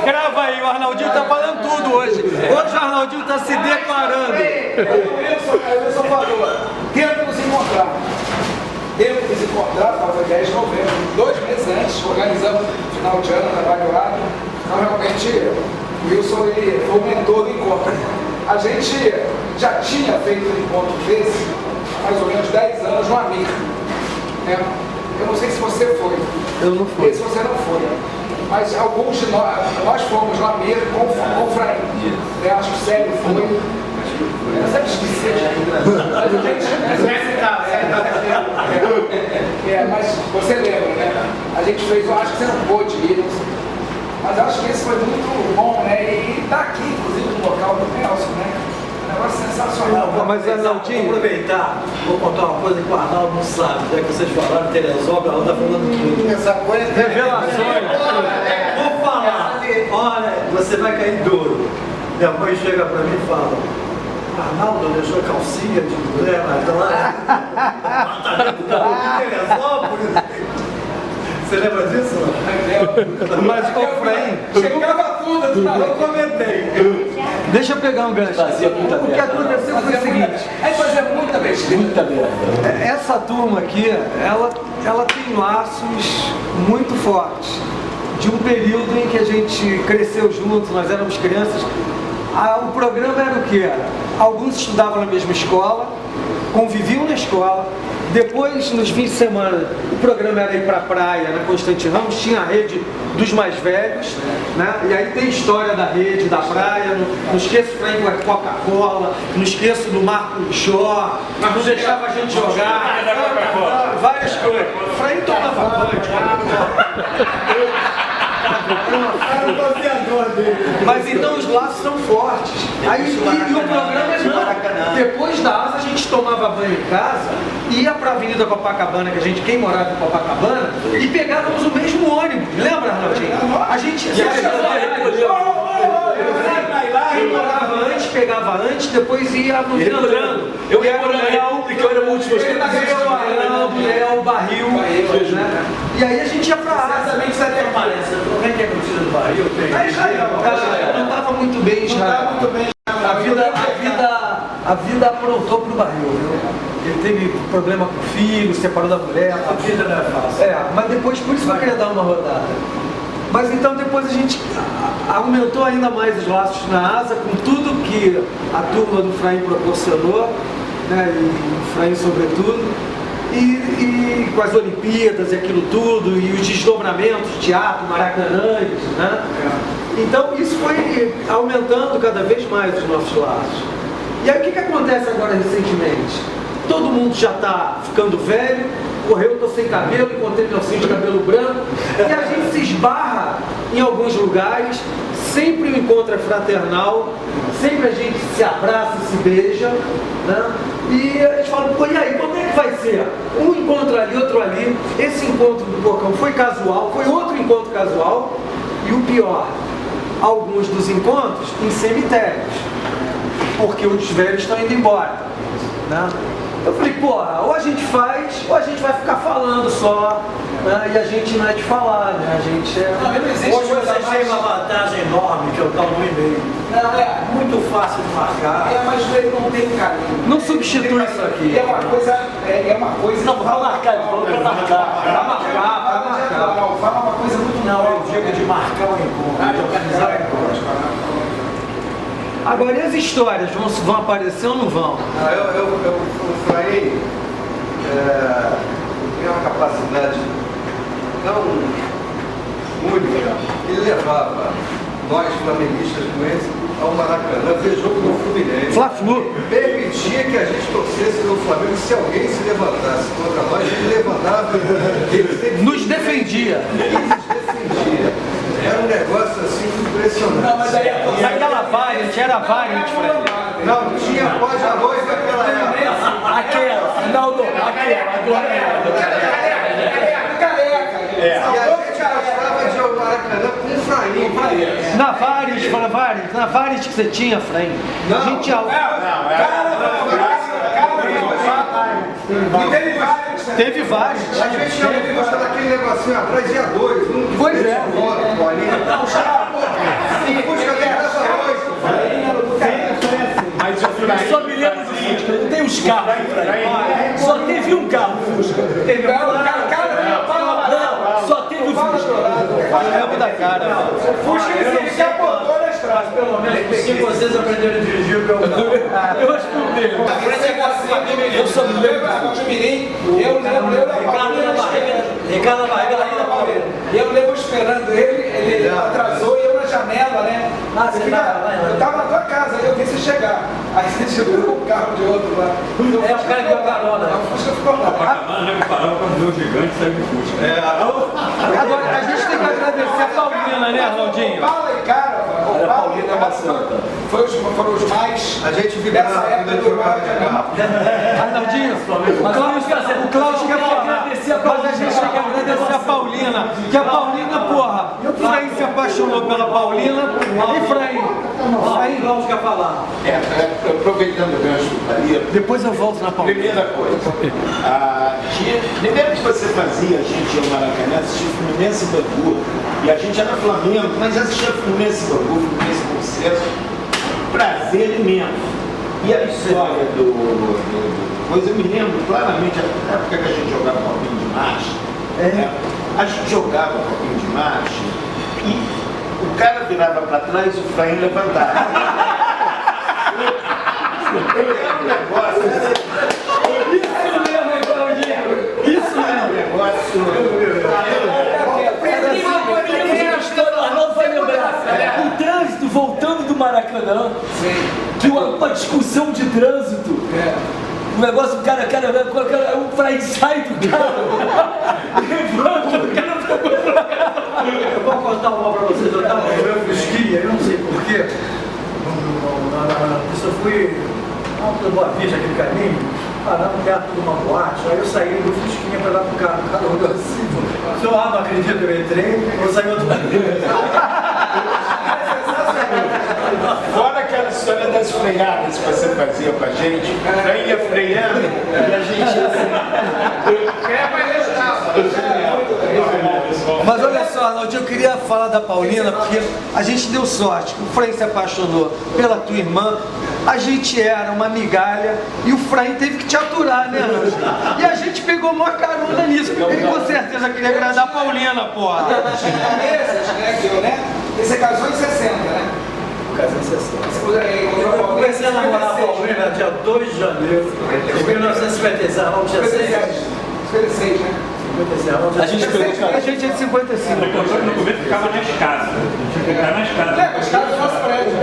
Grava aí, o Arnaldinho tá falando tudo hoje. Hoje o Arnaldinho tá se declarando.
Aí o Wilson falou, temos nos encontrar. Temos nos encontrar, foi 10 de novembro, 2 meses antes, organizamos o final de ano, trabalho lá. Então realmente o Wilson ele foi o mentor do encontro. A gente já tinha feito um encontro desse, há mais ou menos 10 anos, no Amir. Né? Eu não sei se você foi.
Eu não fui.
Se você não foi. Mas alguns de nós fomos no Amir com o Fraim. Acho que o Célio foi. Eu sempre esqueci. Mas você lembra, né? A gente fez, eu acho que você não pôde ir, não sei. Mas eu acho que esse foi muito bom, né? E tá aqui, inclusive, no local do Nelson, né? Um negócio sensacional.
Vou aproveitar, vou contar uma coisa que o Arnaldo não sabe, já que vocês falaram em Teresópolis, ela está falando tudo.
Essa coisa é
Revelações.
Vou falar, olha, você vai cair duro. Minha mãe chega para mim e fala, Arnaldo deixou calcinha de mulher, mas lá em Teresópolis. Você lembra disso?
Mas o Fraim...
Chegava tudo,
Eu comentei.
Deixa eu pegar um gancho. O que aconteceu foi o seguinte.
É fazer muita besteira.
Essa turma aqui, ela tem laços muito fortes. De um período em que a gente cresceu junto, nós éramos crianças. O programa era o quê? Alguns estudavam na mesma escola, conviviam na escola. Depois, nos fins de semana, o programa era ir para a praia, na Constante Ramos, tinha a rede dos mais velhos, né? E aí tem história da rede, da praia, não esqueço o Frank com a Coca-Cola, não esqueço do Marco Jó, mas não deixava a gente jogar, várias coisas. O Frank tomava banho, mas então os laços são fortes. Aí e o programa não. Depois da asa a gente tomava banho em casa, ia para a Avenida Copacabana, que quem morava em Copacabana, e pegávamos o mesmo ônibus. Lembra, Arnaldinho? A gente morava antes, pegava antes, depois ia entrando.
Eu ia morando porque eu era o último.
Léo, Barril, né? E aí a gente ia pra asa.
Também que você até parece. Como é que é a curtida do Barril?
Não estava muito bem, Israel. A vida aprontou pro Barril, viu? Ele teve problema com o filho, separou da mulher.
A vida não é fácil.
Mas depois, por isso que eu queria dar uma rodada. Mas então depois a gente aumentou ainda mais os laços na asa, com tudo que a turma do Fraim proporcionou, né? E o Fraim sobretudo. E com as Olimpíadas e aquilo tudo, e os desdobramentos, teatro, Maracanãs, né? Então isso foi aumentando cada vez mais os nossos laços. E aí o que acontece agora recentemente? Todo mundo já está ficando velho, correu, estou sem cabelo, encontrei meu cinto de cabelo branco, e a gente se esbarra em alguns lugares, sempre o encontro é fraternal, sempre a gente se abraça e se beija, né? E a gente fala, pô, e aí, como é que vai ser? Um encontro ali, outro ali. Esse encontro do Porcão foi casual, foi outro encontro casual, e o pior, alguns dos encontros em cemitérios, porque os velhos estão indo embora, né? Eu falei, porra, ou a gente faz, ou a gente vai ficar falando só, né? E a gente não é de falar, né? A gente é...
Hoje vocês têm uma vantagem enorme, que é o tal do e-mail.
Não, é.
Muito fácil de marcar.
Mas ele não tem carinho.
Não substitui isso aqui.
É uma coisa.
Não, vai marcar, vai marcar.
Não, fala uma coisa muito
Não, eu digo de marcar o encontro, de organizar o encontro.
Agora, e as histórias? Vão aparecer ou não vão?
O Fraí tem uma capacidade tão única. Ele levava nós, flamenguistas, com ele ao Maracanã, ver jogo do Fluminense.
Fla-Flu.
Permitia que a gente torcesse no Flamengo. Se alguém se levantasse contra nós, ele levantava.
Nos defendia.
Era um negócio assim impressionante.
Não, mas aí
Aquela variante, era variante, Fred.
Não, tinha pós-arroz naquela época.
Aquela, Rinaldo, aquela, agora é.
careca.
E a gente gostava de ir ao Maracanã com o Fraí.
Na variante que você tinha, Fred.
Não.
A gente ia... Teve vários.
A gente ia gostar daquele negocinho atrás, ia dois. Um
Pois é.
Foto ali. Em busca dessa arroz.
Eu só me lembro do seguinte, não tem os carros, Fred. Só teve um carro, Fusca. Teve um Não, só teve o Fusca.
Eu lembro da cara.
Fusca ele se apontou na estrada.
Pelo menos se vocês aprenderam a dirigir, eu não.
Eu acho que não teve. Eu só me lembro.
Ricardo na barriga, lá na Paulina.
Eu lembro esperando ele atrasou e eu na janela, né? Eu tava na tua casa, aí eu vi você chegar. Aí você chegou com o carro de outro lá.
É, o cara que deu carona.
O Fusca ficou lá.
Bacana, né? Parava quando deu gigante, saiu do Fusca.
Agora, a gente tem que agradecer a Paulina, né, Arnaldinho?
Paula e cara, o Paulo e cara foram os mais.
A gente vibrava
dessa
quando
época
ele
do
trocava de carro.
Arnaldinho, o Cláudio quer falar. Mas a gente tem que agradecer a Paulina. Que a Paulina, porra, o Frei se apaixonou pela Paulina. E Frei?
Aí, vamos quer falar.
Aproveitando o gancho ali,
Depois eu volto na Paulina.
primeira coisa, primeiro que você fazia, a gente ia ao Maracanã, assistia Fluminense e Bangu, e a gente era Flamengo, mas assistia Fluminense e Bangu, Fluminense com sucesso, prazer imenso. E a história coisa, eu me lembro claramente, na época que a gente jogava copinho de marcha, né? A gente jogava copinho de marcha e o cara virava para trás e o Fraim levantava. Era um negócio.
Isso mesmo, Claudinho. Isso mesmo. Tem uma história, o Arnaldo vai lembrar. O trânsito voltando do Maracanã, que uma discussão de trânsito. O negócio, o cara, o Fraim sai do carro, levanta, o cara fica.
Eu vou contar uma pra vocês. Eu estava no meu Fusquinha, eu não sei porquê. Eu fui na Boa Vista, aquele caminho, parando perto de uma boate. Aí eu saí do Fusquinha para dar pro carro. O cara rodou assim. Se eu não acredito, eu entrei, eu saí outra vez.
Fora aquela história das freadas que você fazia com a gente, ia freando e a gente
Mas olha só, Arnaldinho, eu queria falar da Paulina, porque a gente deu sorte. O Frei se apaixonou pela tua irmã, a gente era uma migalha e o Frei teve que te aturar, né, Arnaldinho? E a gente pegou uma carona nisso. Ele com certeza queria agradar a Paulina, porra.
Chinesas, né? Que eu, né? E você casou em 60, né?
Casei em 60. Eu comecei a namorar a Paulina dia 2 de janeiro de 1956, ela tinha 6.
56, né?
56,
A gente pegou o cara.
A gente é de 55.
No começo ficava nas casas. Ficava nas casas.
Os caras do nosso prédio.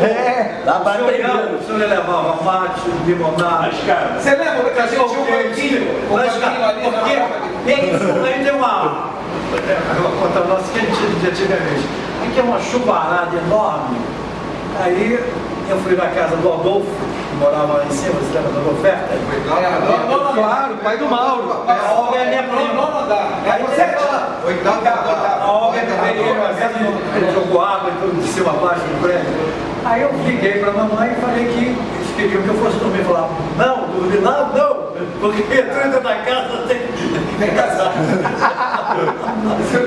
Lá vai pegando.
O senhor levava mate, limonada.
Nas casas.
Você lembra que a gente tinha um banquinho? Um banquinho ali na
Porque aí tem uma. Eu vou contar o nosso quentinho de antigamente. Aqui é uma chuvarada enorme. Aí eu fui na casa do Adolfo, que morava lá em cima, você lembra do Adolfo Ferta?
Claro, pai do Mauro.
A Olga é minha prima.
Aí você tinha.
A Olga veio uma vez, ele jogou água e tudo de cima a baixo do prédio. Aí eu liguei para a mamãe e falei que eles queriam que eu fosse dormir. Falaram, não, dormir lá, não. Porque entrou dentro da casa, tem que casar.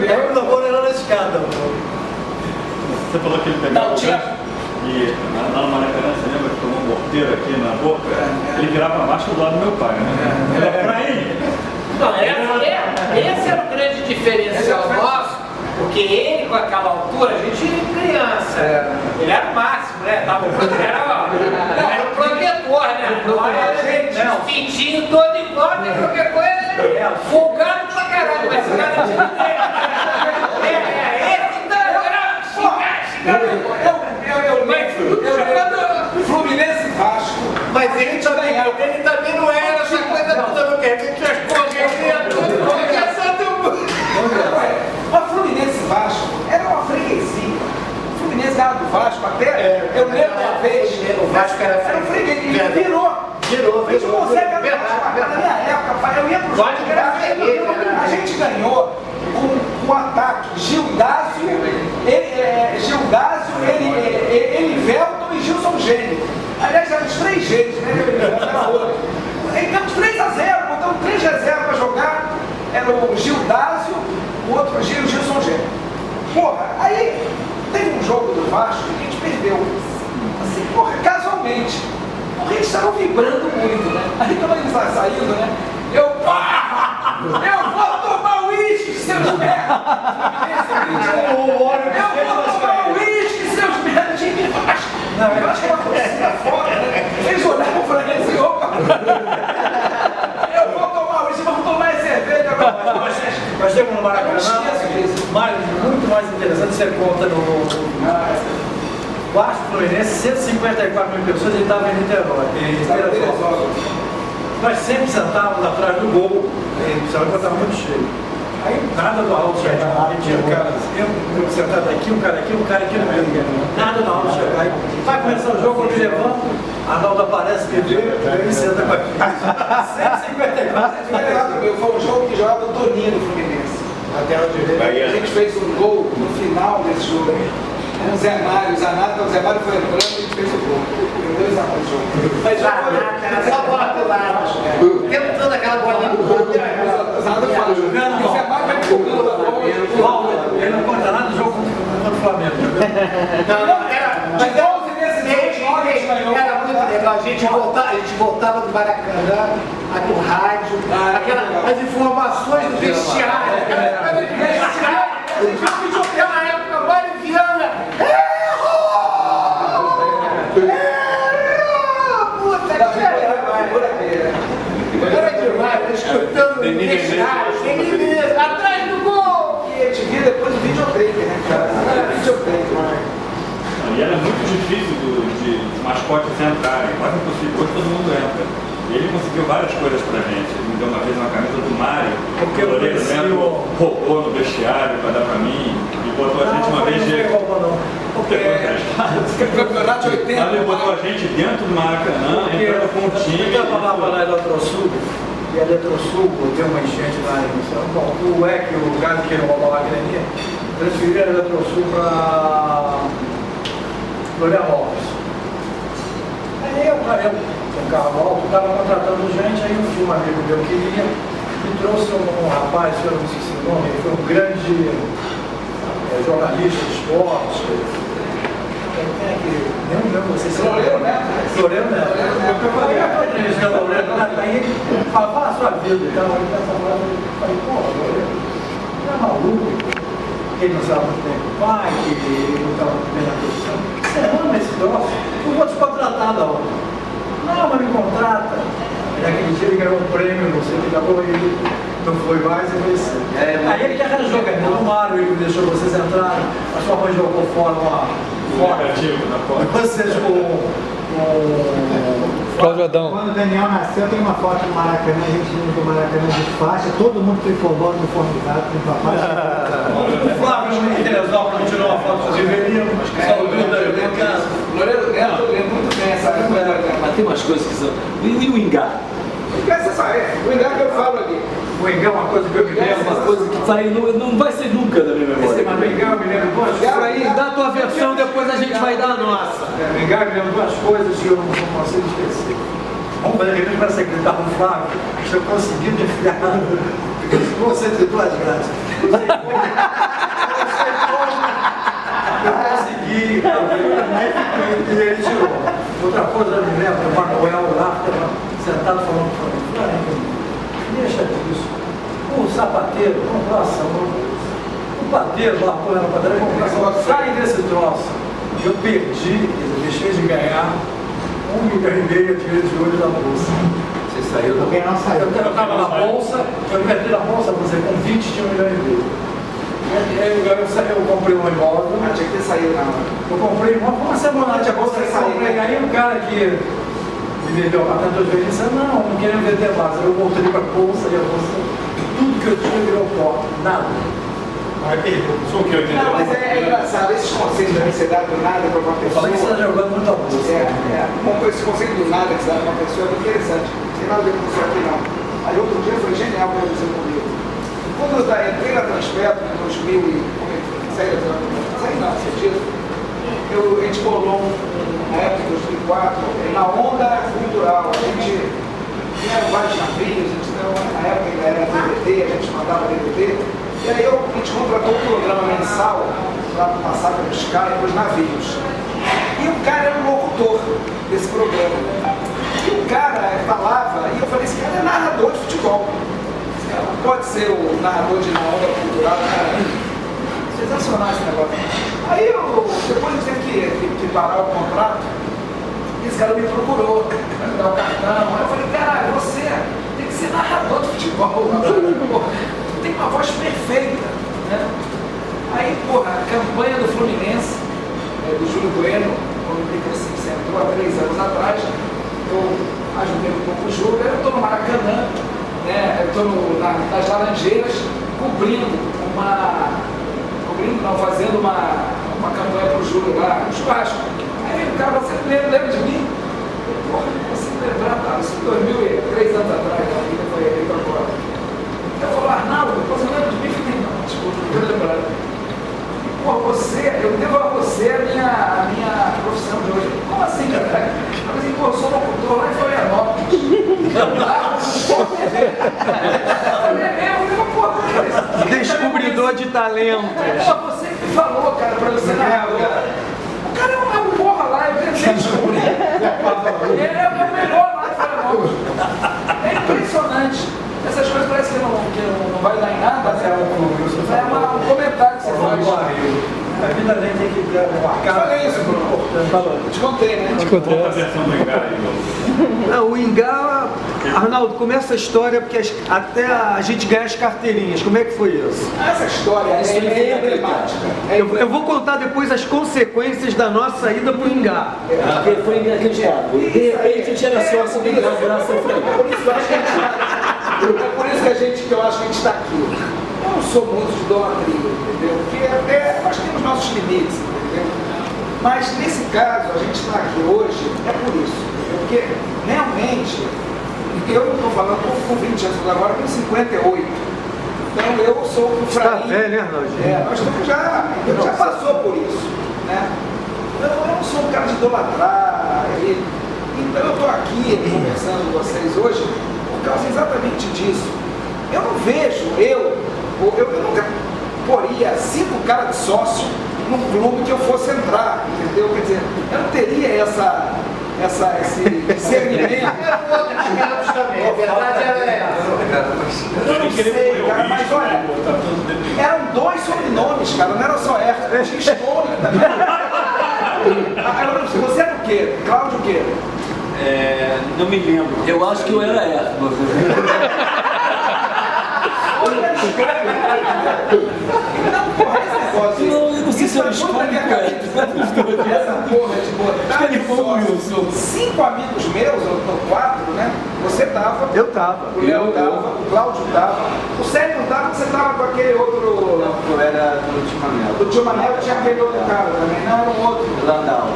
Eu namoro era na escada.
Você falou que ele pegou
Não, tinha.
e lá no Maracanã, você lembra que tomou um morteiro aqui na boca? Ele virava pra baixo do lado do meu pai, né? Era pra ele.
Não, esse era o grande diferencial nosso, porque ele com aquela altura, a gente criança, ele era o máximo, né? Era o protetor, né? Olha, gente, os pintinhos todos igual, nem qualquer coisa, folgado pra caralho, mas o cara tinha
Fluminense e Vasco.
mas ele também não era essa coisa toda, não quer dizer que as correrias tudo, qualquer santo mundo.
Mas Fluminense e Vasco era uma freguesia. O Fluminense ganhava do Vasco até. Eu lembro uma vez.
O Vasco era
freguesia. Virou. A gente não consegue na minha época, eu ia pro jogo. A gente ganhou com o ataque Gildásio, Elivelton e Gilson Gênio. Aliás, eram os 3 gênios, né? Ganhamos 3-0, botamos 3 reservas para jogar. Era o Gildásio, o outro Gil, o Gilson Gênio. Porra, aí teve um jogo do Vasco que a gente perdeu. Assim, porra, casualmente. Porque eles estavam vibrando muito, né? Aí quando eles estavam saindo, né? Eu vou tomar uísque, seus merda! Eu vou tomar uísque, seus merda! Time Vasco! Eu acho que é uma torcida foda, né? Eles olhavam pra eles e opa! Eu vou tomar uísque, vamos tomar cerveja agora!
Nós temos no Maracanã, muito mais interessante, você conta no Vasco Fluminense, 154 mil pessoas, ele estava em Niterói. Nós sempre sentávamos atrás do gol, sabe que estava muito cheio. Aí nada do alto chegar, aí tinha um cara assim, eu sentado aqui, um cara aqui no meio. Nada do alto chegar. Aí vai começar o jogo, eu me levanto, Arnaldo aparece, me vê, e senta com a 154.
Foi um jogo que jogava o Toninho do Fluminense. A gente fez um gol no final desse jogo. Com o Zé Mário, o Zé Mário foi entrando e a gente fez o gol. Deu 2 a 1 o jogo. Mas já foi.
Era só bola pro lado. Tentando aquela bolinha pro lado.
O Zé Mário vai jogando a bola.
Ele não conta nada do jogo contra o Flamengo.
Mas 11 nesses jogos,
era muito legal. A gente voltava do Maracanã, no rádio, as informações do vestiário. A gente pediu aquela época, Mário Viana. Puta que era demais, escutando o vestiário, atrás do gol.
E a gente via depois o videotape, né, cara?
E era muito difícil de mascotes entrarem, quase impossível. Hoje todo mundo entra. E ele conseguiu várias coisas pra gente. Ele me deu uma vez uma camisa do Mário,
porque eu
roubou no vestiário pra dar pra mim, e botou a gente uma vez de.
Campeonato 80.
Ele botou a gente dentro do Maracanã, entrando com o time.
Eu estava lá na Eletrosul, e a Eletrosul deu uma enchente lá em São Paulo. O EC, o gás que roubou lá a graninha, transferiram a Eletrosul para Florianópolis. Aí eu um carro alto, estava contratando gente, aí um amigo meu que ia e trouxe um rapaz, que eu não sei se o nome, ele foi um grande jornalista de esporte. Quem é que. Nem lembro, vocês se lembram? Loureiro Neto. Aí ele fala, fala a sua vida. Então, eu falei, pô, Loureiro, não é maluco? Ele não estava muito bem com o pai, que ele não estava muito bem na posição. Você ama esse troço? Eu vou te contratar da hora. Não, mas me contrata. E naquele dia ele ganhou um prêmio, não sei o que acabou, ele não foi mais, ele disse. Aí ele que arranjou, cara, no Mário, ele deixou vocês entrarem, a sua mãe jogou fora vocês
Cláudio Adão. Quando o Daniel nasceu, tem uma foto do Maracanã, a gente vindo do Maracanã de faixa, todo mundo tricolor, uniformizado, com papai.
O Flávio de Teresópolis tirou uma foto de Riverino, saudando aí, vem cá.
Loureiro Neto, eu lembro muito bem essa época.
Mas tem umas coisas que são. E o Ingá?
Essa sabe, o Ingá que eu falo aqui.
O Engão é uma coisa que eu me lembro.
É uma coisa que não vai ser nunca da minha memória.
Mas o Engão eu me lembro duas coisas.
Dá a tua versão, depois a gente vai dar a nossa.
O Engão me lembro duas coisas que eu não consigo esquecer. Vamos fazer reunião para gritar no Flávio, se eu conseguir me enfiar, porque se você entre duas graças. Eu consegui, e ele tirou. Outra coisa, eu me lembro, o Manuel lá, sentado falando para mim, deixa disso. O sapateiro, nossa, o padeiro lá, na padaria, sai desse troço. Eu perdi, deixei de ganhar 1,5 milhão de olho da bolsa.
Você saiu do...
Alguém não saiu.
Eu estava na bolsa, eu perdi na bolsa, você com 20 tinha 1,5 milhão. Eu comprei um imóvel.
Ah, tinha que ter saído na hora.
Eu comprei uma semana antes da bolsa, aí o cara que me vendeu o apartamento de vez disse, não queria vender mais. Eu voltei para a bolsa e a bolsa, tudo que eu tinha virou pó, nada.
Sou o que eu entendi.
Não, mas é engraçado, esses conceitos da ansiedade do nada para uma
Eu
pessoa.
falei que você está jogando muito a bolsa.
Esse conceito do nada que você dá para uma pessoa é muito interessante. Não tem nada a ver com isso aqui não. Aí outro dia foi genial para você comigo. Quando eu entrei na Transpetro, em 2000 e saí não, você diz, a gente bolou na época de 2004, na onda cultural, a gente tinha vários navios, na época era DVD, a gente mandava DVD, e aí a gente contratou um programa mensal para passar pelos caras, pelos navios. E o cara era um locutor desse programa. E o cara falava, e eu falei, esse cara é narrador de futebol. Esse cara não pode ser o narrador de uma onda cultural, cara. Sensacional esse negócio. Aí depois eu tive que parar o contrato, e esse cara me procurou, para me dar o cartão. Aí eu falei, caralho, você tem que ser narrador de futebol. Tem uma voz perfeita. Né? Aí, porra, a campanha do Fluminense, do Júlio Bueno, quando o Pica-Ciência entrou há 3 anos atrás, eu ajudei um pouco o Júlio, eu estou no Maracanã, né? Eu estou nas Laranjeiras, fazendo uma campanha para o Júlio lá, no churrasco. Aí o cara, você lembra de mim? Porra, você lembrar, tá? Isso em 3 anos atrás, a vida foi eleita agora. Eu falei, Arnaldo, você lembra de mim? Eu falei, não, desculpa, não estou lembrando. Pô, eu devo a você a minha profissão de hoje. Como assim, cara? Eu falei, pô, eu sou locutor lá em Florianópolis.
Descobridor de talento.
Pô, você que me falou, cara, pra você narrador. O cara é um porra lá, eu tentei descobrir. Ele é o melhor lá em Florianópolis. É impressionante. Essas coisas parecem que não vai dar em nada, né? É um comentário que você faz.
A vida a gente tem que marcar.
Falei isso, Bruno. Te contei, né?
Outra versão do Ingá aí,
Não, o Ingá, Arnaldo, começa a história porque até a gente ganhar as carteirinhas. Como é que foi isso?
Essa história é emblemática.
Eu vou contar depois as consequências da nossa ida pro Ingá.
Porque foi inacreditável. De repente a gente era sócio do Ingá, graças ao Frank.
É por isso que eu acho que a gente está aqui. Eu não sou muito de idolatria, entendeu? Porque até nós temos nossos limites, entendeu? Mas nesse caso, a gente está aqui hoje é por isso. Entendeu? Porque realmente, eu não estou falando com 20 anos agora, com 58. Então eu sou o
Está
Fraim.
velho, né, Arnaldo?
Nós estamos já passou por isso. Né? Então eu não sou um cara de idolatrar. Então eu estou aqui conversando com vocês hoje por causa exatamente disso. Eu não vejo, eu nunca poria 5 caras de sócio num clube que eu fosse entrar, entendeu? Quer dizer, eu não teria esse discernimento.
também, a verdade é essa.
Eu não sei, cara, mas olha, eram 2 sobrenomes, cara, não era só essa, tinha Stone também. Agora, você era o quê? Cláudio o quê?
Não me lembro. Eu acho que eu era Erdo.
Não, porra, esse negócio.
Não, eu não sei se eu escolho
essa porra de botar 5 amigos meus, ou 4, né? Você tava.
Eu tava.
O Léo tava, o Cláudio tava. O Sérgio não tava, você tava com aquele outro.
Eu era do Tio Manel.
Do Tio Manel tinha aquele outro cara também, não, era um outro.
Landau.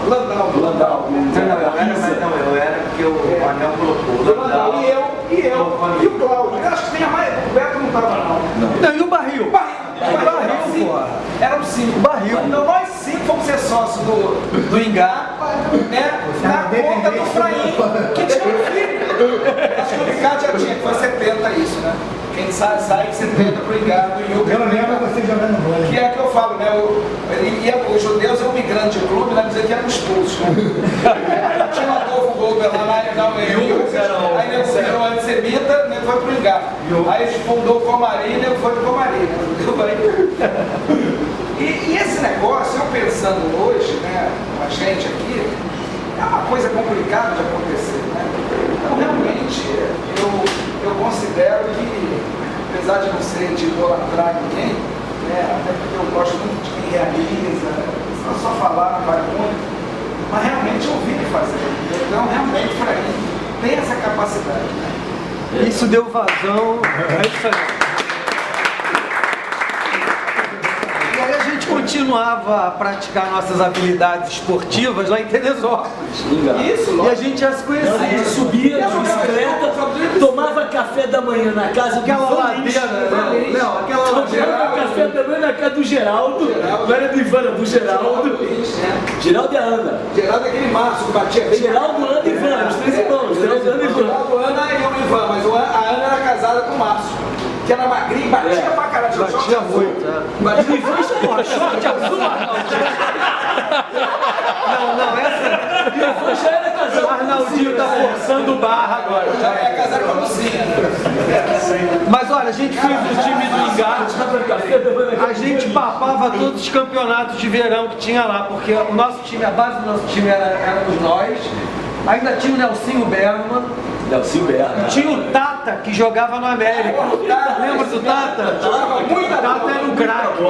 Eu era porque o Manel colocou.
Landau. E o Cláudio. Eu acho que tinha mais. O Beto não tava, não.
Não, e o barril?
O barril, porra. Eram 5.
Barril.
Então nós 5 fomos ser sócios do Ingá, né? Na conta do Fraim, que tinha um filho. tinha que foi 70 isso, né? Quem sai de 70 pro Engado e o
Eu lembro você jogando bola.
que é que eu falo, né? Os judeus iam migrando de clube, né? Dizer que eram expulsos, né? Tinha um Adolfo Goldberg lá na aí ele virou antissemita, né? Foi pro Engado. Aí ele fundou o Comari, né? Foi pro Comari, né? E esse negócio, eu pensando hoje, né? Com a gente aqui, é uma coisa complicada de acontecer, né? Então, realmente, eu considero que, apesar de não ser de idolatrar ninguém, né, até porque eu gosto muito de quem realiza, não só falar não vale muito, mas realmente ouvir e fazer. Então, realmente, para mim, tem essa capacidade. Né?
Isso deu vazão. É isso aí. E aí a gente continuava a praticar nossas habilidades esportivas lá em Teresópolis.
Isso,
E a gente já se conhecia.
A gente subia de bicicleta, tomava café da manhã na casa do
Aquela ladeira, né? Não, aquela ladeira.
Tomava café da manhã na casa do Geraldo. Não era do Ivan, era do Geraldo. Geraldo e a Ana.
Geraldo é aquele Márcio que batia bem.
Geraldo, Ana e Ivan, os três irmãos. Geraldo, Ana e Ivan.
Geraldo, Ana e o Ivan, mas a Ana era casada com o Márcio, que era magrinho, batia pra caralho.
Batia muito, né?
Batia
Porra, short azul,
Não, essa.
Ivan já era casado.
O Arnaldinho tá forçando barra agora.
já ia casar com a Lucinha.
Mas olha, a gente fez o time do Engado. A gente papava todos os campeonatos de verão que tinha lá, porque o nosso time, a base do nosso time éramos nós. Ainda tinha o Nelsinho Berman.
Nelsinho Berman.
Tinha o Tata, que jogava no América. Lembra do Tata? Tata era um craque.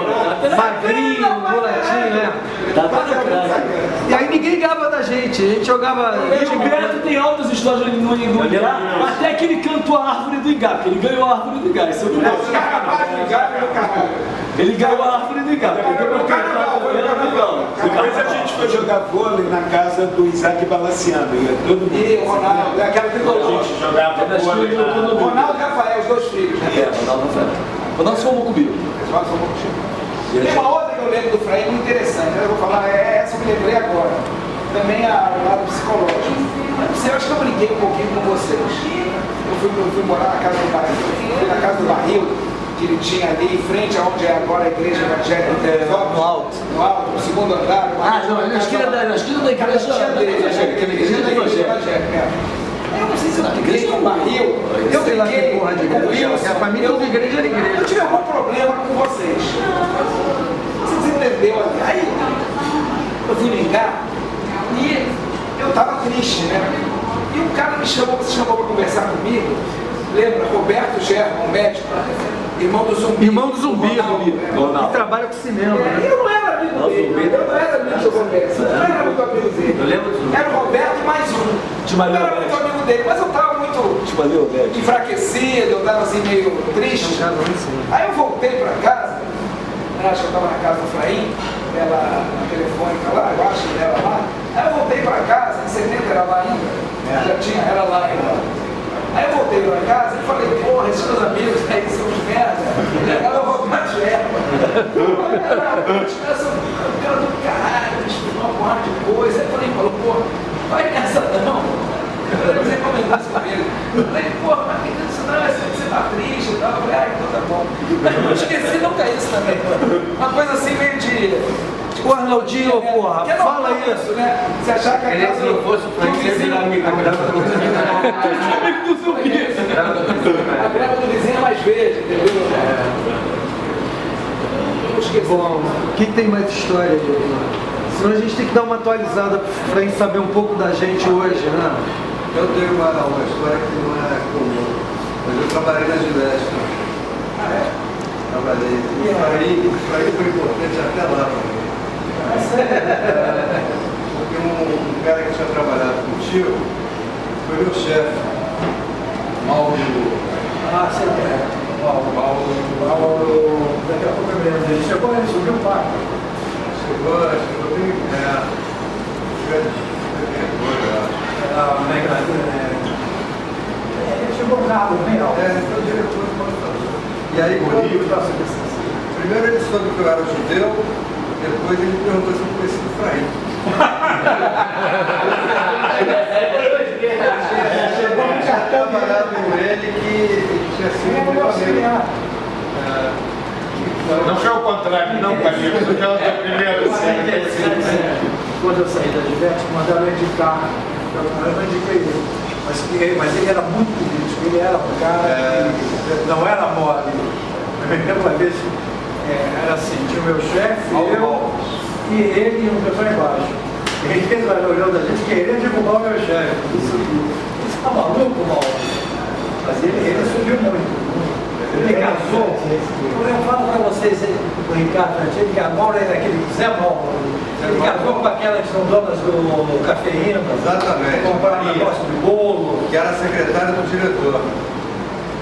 Magrinho, moletinho, né?
Tata era craque.
E aí ninguém ganhava da gente. A gente jogava.
E o Beto tem altas histórias no Ingá, até que ele cantou a árvore do Ingá, porque ele ganhou a árvore do Ingá. Isso eu não posso. Ele ganhou a árvore do Ingá.
Depois a gente foi jogar vôlei na casa do Isaac Balaciano. Todo mundo.
E o Ronaldo, aquela
A
tricolor.
gente jogava vôlei na...
Ronaldo e Rafael, os dois filhos, né?
Ronaldo Rafael. Ronaldo se formou comigo.
Tem uma outra que eu lembro do Frei muito interessante, eu vou falar, essa eu me lembrei agora. Também o lado psicológico. Eu acho que eu brinquei um pouquinho com vocês. Eu fui morar na casa do Barril, na casa do Barril, que ele tinha ali em frente aonde é agora a igreja evangélica.
No alto.
No alto, no segundo andar.
Na esquina da igreja evangélica.
Eu não sei se eu brinquei com o Barril. Eu
sei lá que
brinquei
porra de
com
igreja.
Wilson.
Pra mim, toda igreja era igreja.
Eu tive algum problema com vocês. Vocês entenderam? Aí eu fui ligar e eu tava triste, né? E um cara me chamou para conversar comigo. Lembra? Roberto German, médico, irmão do Zumbi.
Irmão do Zumbi,
Ronaldo.
que trabalha com cinema. Né?
Eu não era amigo dele, eu não era amigo do Roberto, eu não era muito amigo dele.
Eu lembro do
Era o Roberto mais um. Eu não era muito amigo dele, mas eu estava muito enfraquecido, eu estava assim meio triste. Aí eu voltei para casa, acho que eu estava na casa do Fraim, ela na telefônica lá, eu acho que ela lá. Aí eu voltei para casa, em 70 era lá ainda, já tinha, era lá ainda. Aí eu voltei pra casa e falei, porra, esses meus amigos aí são de merda. Ela voltou na erva. Os caras são cara do caralho, eles fumam uma porra de coisa. Aí eu falei, porra, vai nessa não. Eu não sei comentar isso comigo. Eu falei, porra, mas que isso não, você tá triste e tal. Eu falei, então tá bom. Eu esqueci nunca isso também. Uma coisa assim meio de...
O Arnaldinho, porra, fala isso,
né? Você achar que a casa
Se não fosse o Frank, você virar amigo
a grama do vizinho é mais verde, entendeu?
Bom, o que tem mais história aí? Senão a gente tem que dar uma atualizada pra gente saber um pouco da gente hoje, né?
Eu tenho uma história que não é comum, mas eu trabalhei na Gillette.
Ah, é?
Trabalhei. Isso aí foi importante até lá para mim. Porque um cara que tinha trabalhado contigo foi meu chefe, Mauro.
Ah, sei que é. Mauro. Daqui a pouco eu lembro dele. Chegou, ele subiu o parque.
Chegou bem perto.
Chegou um carro bem alto.
Foi diretor do computador. E aí, primeiro ele soube que eu era judeu, depois ele me perguntou se eu conhecia o Fraim.
Chegou um carro.
trabalhado com ele que tinha sido muito amigo.
Não foi ao contrário, não, Padre. Porque ela foi primeiro.
Quando eu saí da Diverti, mandaram eu indicar. Eu indiquei ele. Mas ele era muito político. Ele era um cara que não era mole. Uma vez era assim: tinha o meu chefe, eu e ele e um pessoal embaixo. Ele fez uma reunião da gente querendo derrubar o meu chefe. Você está maluco, Mauro? Mas ele subiu muito. Ele casou. Eu falo para vocês, o Ricardo, ele que a Mauro era aquele Zé Mauro. Ele casou com aquelas que são donas do cafeína.
Exatamente.
Compraram um negócio de bolo.
Que era secretária do diretor.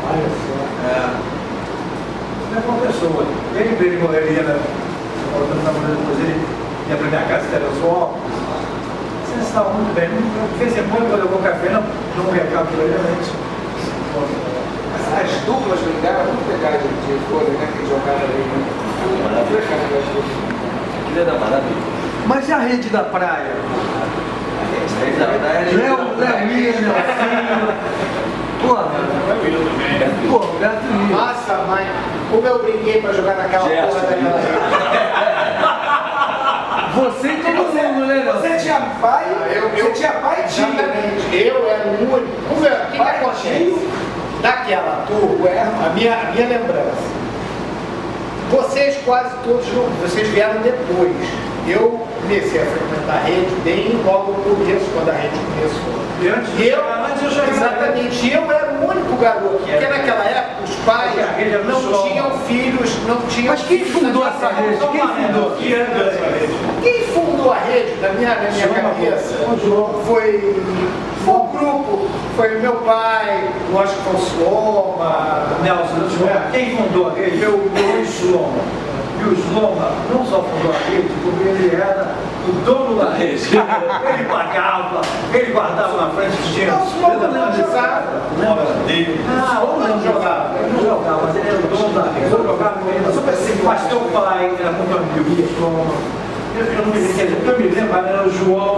Olha só. É uma pessoa. Ele ia depois ele ia para minha casa, Teresópolis. Vocês estavam muito bem. De vez em quando, quando eu vou café, não recado para ele,
As duplas brigaram muito legais de folha, né? Que jogava ali.
Aquilo era maravilhoso.
Mas e a rede da praia? Léo Miller, Nelsinho. Pô, Beto Lima.
Nossa, mãe, como eu brinquei pra jogar naquela porra daquela.
Você e todo mundo, né, Nelson?
Você tinha pai? Você tinha pai e tinha.
Exatamente. Eu era o único. O que acontece? Daquela turma, a minha lembrança. Vocês quase todos, vocês vieram depois. Eu comecei a frequentar a rede bem logo no começo, quando a rede começou. Exatamente, eu era o único garoto, porque naquela época os pais não tinham filhos, não tinham.
Mas quem fundou essa rede? Quem fundou?
Quem fundou a rede, na minha cabeça, foi um grupo, foi meu pai, eu acho que foi o Sloma,
Nelson, quem fundou a rede? Meu Sloma. E o Sloma não só fundou a rede, porque ele era o dono da rede. Ele pagava, ele guardava na frente dos times.
Não, o Sloma não jogava.
Não jogava. Ele não jogava, mas ele era o dono da rede. Eu jogava com ele. Mas teu pai era muito amigo do Sloma. Eu não me lembro, eu me lembro, mas era o João.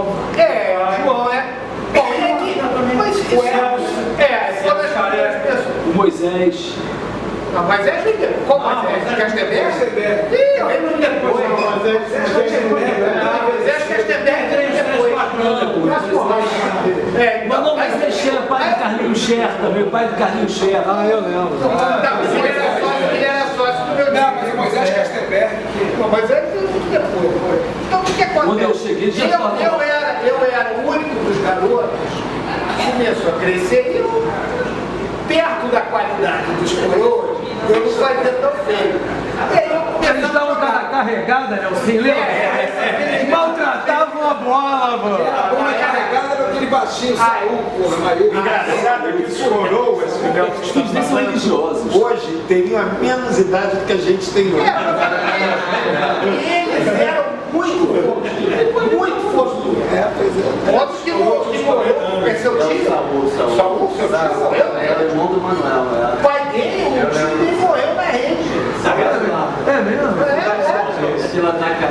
João é. Bom, e aqui? Mas o Elcio.
O Moisés.
Não, mas é Juliano. Qual Moisés? Casteberg? Ih, eu lembro depois. Moisés Casteberg depois.
Mas não, mas é pai do Carlinhos Scher também, o pai do Carlinhos Scher.
Ah, eu lembro.
Ele era sócio do meu
Não, mas o Moisés Casteberg.
Mas é muito depois. Então o que acontece?
Quando eu cheguei, já
eu era o único dos garotos que começou a crescer e eu, perto da qualidade dos coroas, eu não fazia tão feio. E aí eu comecei
Eles davam cara carregada, Nelson, lembra? Eles maltratavam a bola, mano.
A bola carregada era aquele baixinho, Saúl, porra, Maiú.
Engraçado é que os coroas, que o Nelson
Os filhos deles são religiosos.
hoje teriam a menos idade do que a gente tem hoje.
Eles eram muito fostos. Óbvio que morreu, é seu tio. Saúl, seu tio morreu, né?
Era o irmão do Manuel.
O pai dele, o tio dele morreu na rede.
É mesmo?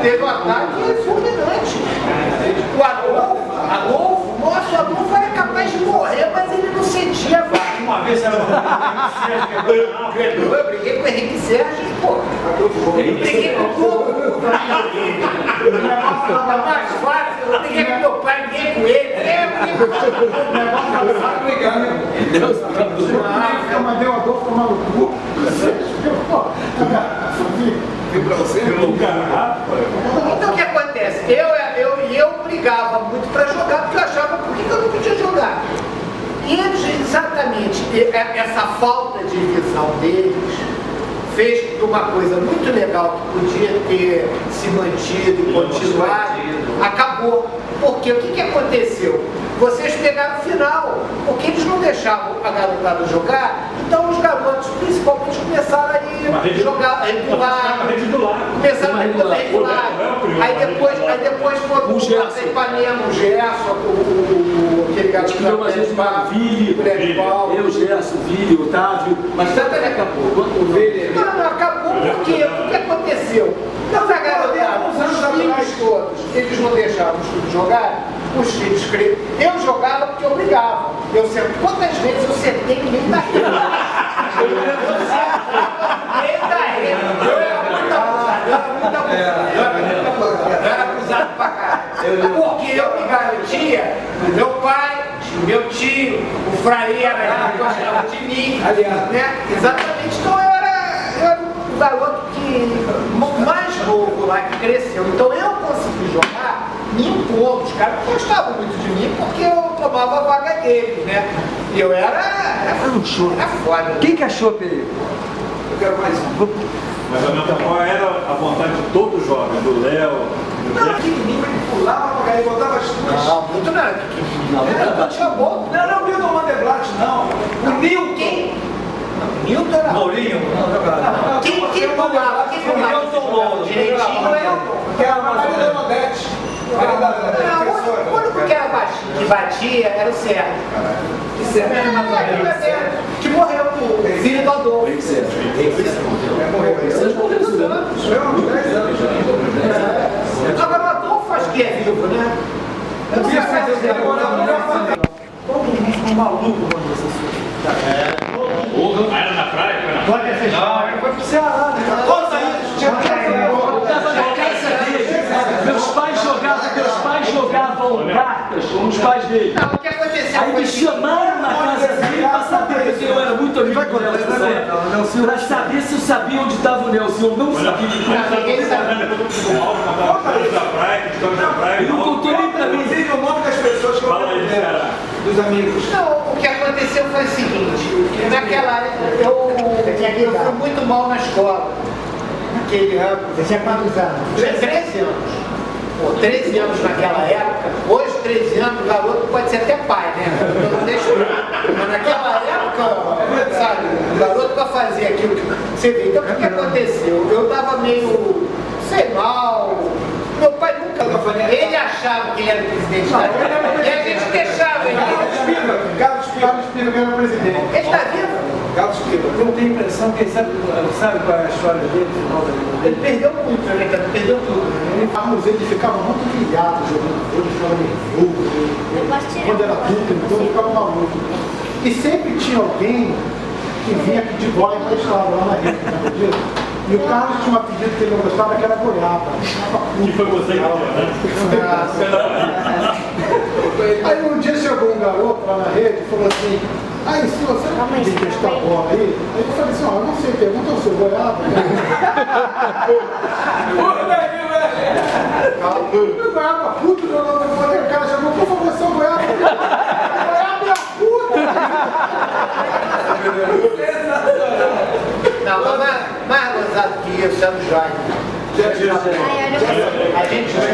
Teve um ataque fulminante. O Adolfo, nosso Adolfo era capaz de morrer, mas ele não sentia.
Uma vez era
Eu briguei com o Henrique Sérgio, pô. Eu briguei com todo mundo. Tá mais fácil, eu briguei com meu pai, briguei com ele.
Eu mandei o Adolfo tomar no cu.
Então o que acontece? Eu brigava muito para jogar, porque eu achava por que eu não podia jogar. E eles, exatamente, essa falta de visão deles fez que uma coisa muito legal que podia ter se mantido e continuado, acabou. Porque o que aconteceu? Vocês pegaram o final, porque eles não deixavam a garotada jogar, então os garotos principalmente começaram a jogar, começaram a regular. Aí depois foram
o Gerson,
Ipanema, o Gerson, aquele garoto
que uma vez o Vili, eu, Gerson, o Vili, o Otávio.
Mas sabe que acabou? O Vili.
Não, acabou porque o que aconteceu? Não, a garotada, os filhos todos, eles não deixavam os filhos jogar. os filhos criam. Eu jogava porque obrigava. Eu sempre, quantas vezes eu sentei no meio da rede? Eu era muito abusado, eu era abusado pra caralho. Porque eu me garantia, meu pai, meu tio, o Fraí era que gostava de mim, né? Exatamente, então eu era um garoto que mais novo lá, que cresceu. Então eu consegui jogar me impondo. Os caras gostavam muito de mim porque eu tomava a vaga deles, né? E eu era foda.
Quem que achou, Pedro?
Eu quero mais um.
Mas qual era a vontade de todos os jovens, do Léo, do
Não, pequenininho, ele pulava pra cá e botava as duas.
Não, muito não era pequenininho. Não, tinha bom.
Não era o Milton Mandelbrot, não.
O Milton. Milton era.
Maurinho?
Quem pulava? Quem pulava? Direitinho é eu.
Que era a Maria Leonodete.
O único que era baixinho, que batia, era o Sérgio. Que morreu, o filho do Adolfo. Agora o Adolfo faz que é vivo, né? Eu não sei fazer
Um maluco quando você
era na praia?
Pode fechar. Foi pro Ceará, né?
Todos aí,
Meus pais jogavam cartas com os pais dele.
Não, o que aconteceu
Aí me chamaram na casa dele pra saber, porque eu era muito amigo do Nelson, pra saber se eu sabia onde estava o Nelson. Eu não sabia.
Ninguém sabe.
Ele não contou nem pra mim.
Inclusive o nome das pessoas que eu dos amigos.
Não, o que aconteceu foi o seguinte, naquela época eu fui muito mal na escola. Naquele ano.
Você tinha quantos anos?
Tinha 13 anos. Pô, 13 anos naquela época, hoje 13 anos, o garoto pode ser até pai, né? Eu não deixo. Mas naquela época, sabe, o garoto para fazer aquilo que você vê. Então o que aconteceu? Eu tava meio, sei mal. Meu pai nunca. Ele achava que ele era presidente da República. E a gente deixava ele.
Carlos Piva, que era o presidente.
Ele está vivo?
Carlos Piva.
Eu tenho a impressão que ele sabe qual é a história dele, no final da vida dele.
Ele perdeu muito, né? Ele perdeu tudo.
Ele ficava muito humilhado jogando, ele ficava nervoso, quando era adulto, então ele ficava maluco. E sempre tinha alguém que vinha pedir bola emprestada lá na rede, não acredita? E o Carlos tinha um apelido que ele não gostava, que era goiaba.
Que foi você que deu, né?
Aí um dia chegou um garoto lá na rede e falou assim, aí se você não pedir emprestar bola aí eu falei assim, ó, eu não sei, pergunta ao seu goiaba. O goiaba puto jogando bola, o cara chamou, por favor, seu goiaba. Goiaba é a puta!
Não, mais gozado que isso é no Jorge. A gente tinha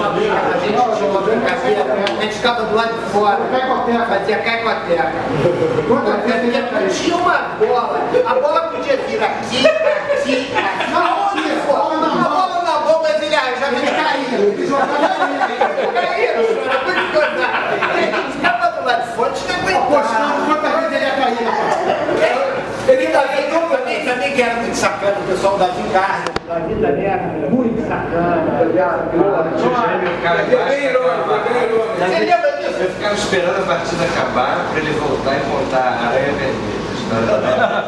uma brincadeira, a gente ficava do lado de fora, fazia caicoteca. Tinha uma bola, a bola podia vir aqui, aonde for. A bola na bola, mas ele arranjava, ele caía. Caía, era muito gozado. A gente ficava do lado de fora, tinha que aguentar.
Quantas vezes ele ia cair na cara?
Ele também que era muito sacana, o pessoal da Vingarda. A vida dele era muito sacana, tá ligado? Você lembra disso?
Eu ficava esperando a partida acabar para ele voltar e contar a Aranha Vermelha.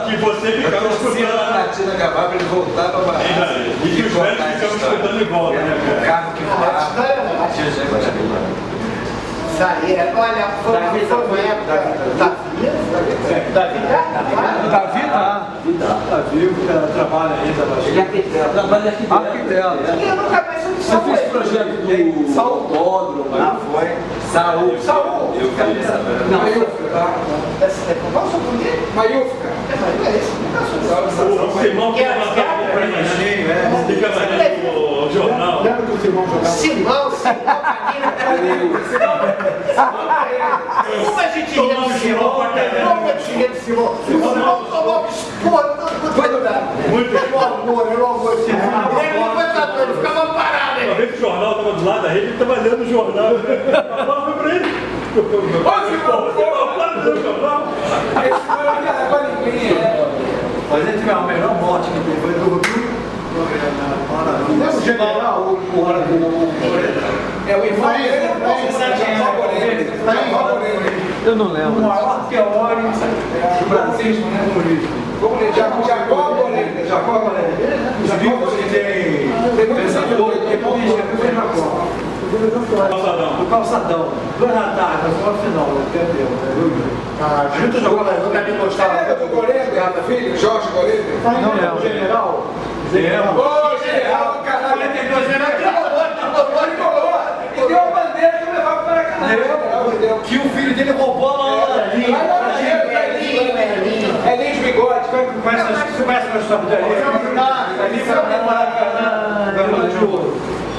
Que você ficava
Torcia a partida acabar para ele voltar para a barraca.
E que os velhos ficavam escutando em volta, né?
O carro que voava.
Olha, foi uma época da vida.
Tá vivo, trabalha ainda bastante.
Trabalha arquiteto.
Eu nunca mais
Você
soube
fez projeto do autódromo?
Foi. Saúl.
Eu
fiquei sabendo.
Qual o seu nome?
Maiúfica.
É isso.
O Simão que mandava pra mim, fica mandando o jornal.
Lembra que o Simão jogava?
Simão, como a gente ria do Simão? Como a gente ria do Simão? O Simão tomou esporro todo cuidado. Meu amor, Simão. Ele não foi ele ficava parado.
Uma vez que o jornal estava do lado da rede, ele estava lendo o jornal. A bola foi pra ele.
Ô, Simão,
para de ler o jornal.
esse foi o que era pra ninguém.
Mas ele teve a melhor morte que teve, foi do Rio.
O general, o
É o irmão dele,
Eu não lembro.
O maior teórico do Brasil,
Jacó Bolene.
os livros que tem pensador, depois Jacó. O calçadão. 2 da tarde, no final, entendeu? Junto jogou lá, eu também gostava.
Lembra do Golego, filho? Jorge Golego?
Não lembro. General? Lembro.
Ô, general, caralho. Ele colou. E deu a bandeira que levava para a Maracanã.
Que o filho dele roubou a mala.
É linha de bigode.
Você conhece a história dele? Ali foi o Maracanã, Garoto de Ouro.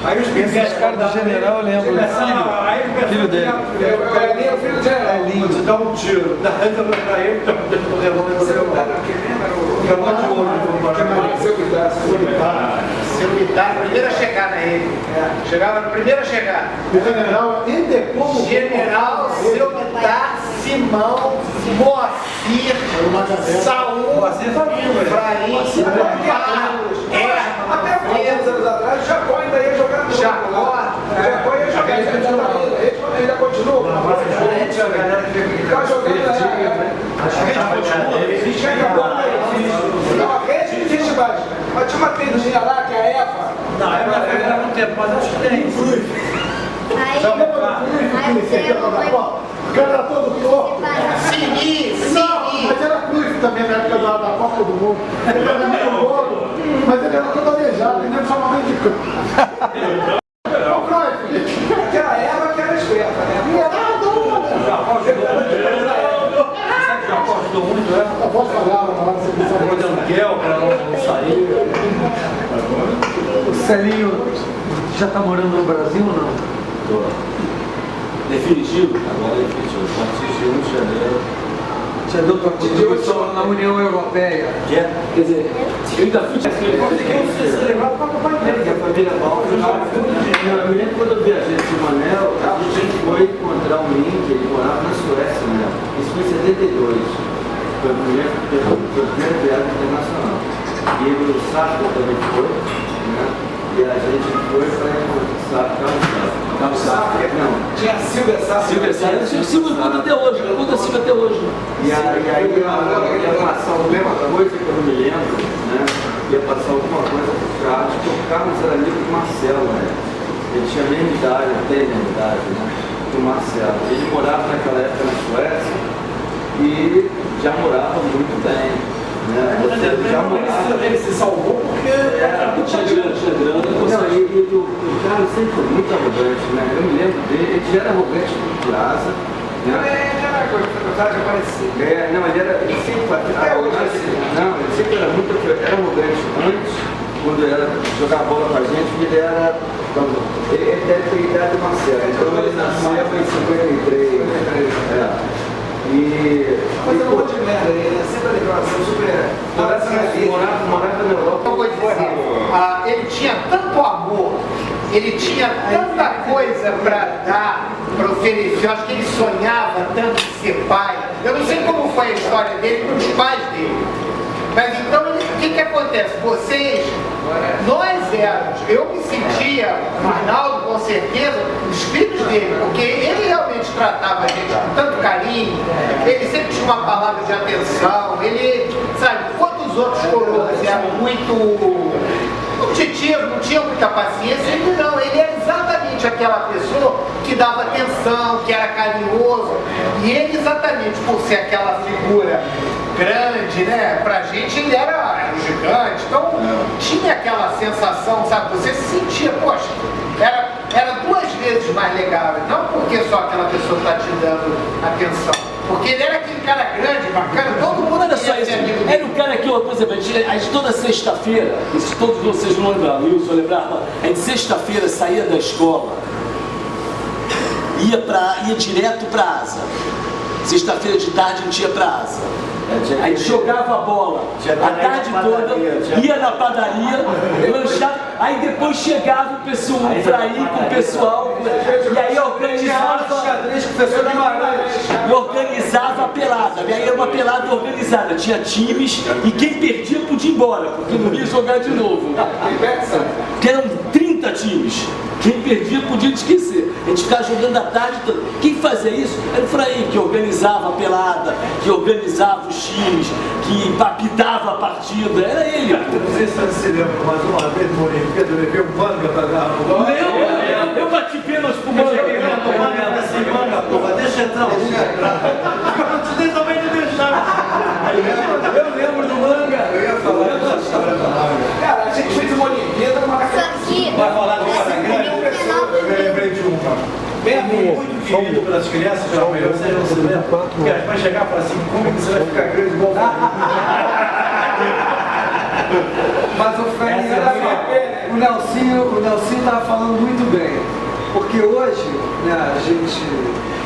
Aí os
Esse cara do general, eu lembro. Filho dele.
É o filho do general.
Você dá um tiro, dá pra ele, levando o Garoto de Ouro.
Seu Vitar, primeira chegada ele. Chegava na primeira chegada.
O general, e depois
General, Seu Vitar, Simão, Moacir, Saúl, Efraim, Carlos,
Até alguns anos atrás, o Jacó ainda ia jogar no
Jacó
ia jogar, ele ainda continua. Está jogando a rede não existe mais. Mas tinha uma tendinha lá, que é a Eva.
Não, é uma feira há muito tempo, mas acho que tem.
o cara era todo torto.
Sini,
Não, mas era Cruz também na época da Copa do Mundo. Ele era meio gordo, mas ele era todo aleijado, ele não chamava de Cruz. O Cruyff.
Aquela Eva que era esperta, né?
Já gostou muito, né?
A voz falhava na hora de você pensar.
Depois de aluguel, para não sair.
O Celinho já tá morando no Brasil ou não?
Definitivo? Agora é definitivo. A partir de 1 de janeiro.
Já deu tua contribuição na União Europeia.
Quer dizer, eu ainda fui
Você levava para o pai dele, que a família Baldo jogava tudo.
Eu me lembro quando eu viajei de Manel, a gente foi encontrar um link, ele morava na Suécia, né? Isso foi em 72. Foi a primeira viagem internacional. E o Safra também foi, né? E a gente foi para encontrar Carlos Safra. Não.
Tinha Silvia Sá.
Silvia conta até hoje, conta Silvia até hoje.
E aí ia passar alguma coisa que eu não me lembro, né? Ia passar alguma coisa pro Carlos, porque o Carlos era amigo do Marcelo, né? Ele tinha a mesma idade, até a mesma idade, né? Do Marcelo. Ele morava naquela época na Suécia e já morava muito bem, né? Já morava.
Ele se salvou porque
Tinha grana. Não, e o Carlos sempre foi muito arrogante, né? Eu me lembro dele, ele já era arrogante por casa.
Não, ele era coisa de aparecer.
Não, ele sempre era muito arrogante antes, quando ele jogava bola com a gente, ele era. Ele deve ter idade do Marcelo, então ele nasceu em 53.
Mas eu não vou de merda, ele é sempre a declaração super.
Morava na Europa.
Uma coisa assim, ele tinha tanto amor, ele tinha tanta coisa para dar, para oferecer. Eu acho que ele sonhava tanto em ser pai. Eu não sei como foi a história dele com os pais dele. Mas então, o que acontece? Nós éramos, eu me sentia, o Arnaldo com certeza, os filhos dele, porque ele realmente tratava a gente com tanto carinho, ele sempre tinha uma palavra de atenção, ele, sabe, quando os outros coroas eram muito objetivos, não tinham muita paciência, ele não, ele era exatamente aquela pessoa que dava atenção, que era carinhoso, e ele exatamente por ser aquela figura grande, né? Pra gente ele era um gigante, então tinha aquela sensação, sabe? Você se sentia, poxa, era 2 vezes mais legal, não porque só aquela pessoa está te dando atenção, porque ele era aquele cara grande, bacana, todo mundo
Olha só isso, era o cara que, por exemplo, a gente toda sexta-feira, isso todos vocês não lembravam, Wilson lembrava, a gente sexta-feira saía da escola, ia direto pra Asa. Sexta-feira de tarde a gente ia pra Asa. A gente jogava bola a tarde toda, ia na padaria, lanchava, aí depois chegava o pessoal, o Efraim com o pessoal, e aí organizava a pelada. E aí era uma pelada organizada, tinha times e quem perdia podia ir embora, porque não ia jogar de novo. Que eram 30 30 times. Quem perdia podia esquecer. A gente ficava jogando a tarde toda. Quem fazia isso era o Efraim, que organizava a pelada, que organizava os times, que apitava a partida. Era ele.
Não sei se você se lembra, mas uma vez no Olimpíada eu levei um manga pra ganhar no gol.
Eu bati pênalti pro manga.
Eu manga assim, manga, porra, deixa eu entrar. Eu não te também de deixar. Eu lembro do manga. Eu ia falar dessa história da manga.
Cara, a gente fez uma Olimpíada no Maracanã.
Vai falar do Maracanã? Eu me lembrei de uma. Muito querido pelas crianças, pela melhor, vocês não se lembram? Porque a gente vai chegar e falar assim, como que você vai ficar grande igual
Mas o Fred, o Nelsinho estava falando muito bem. Porque hoje, né, a gente,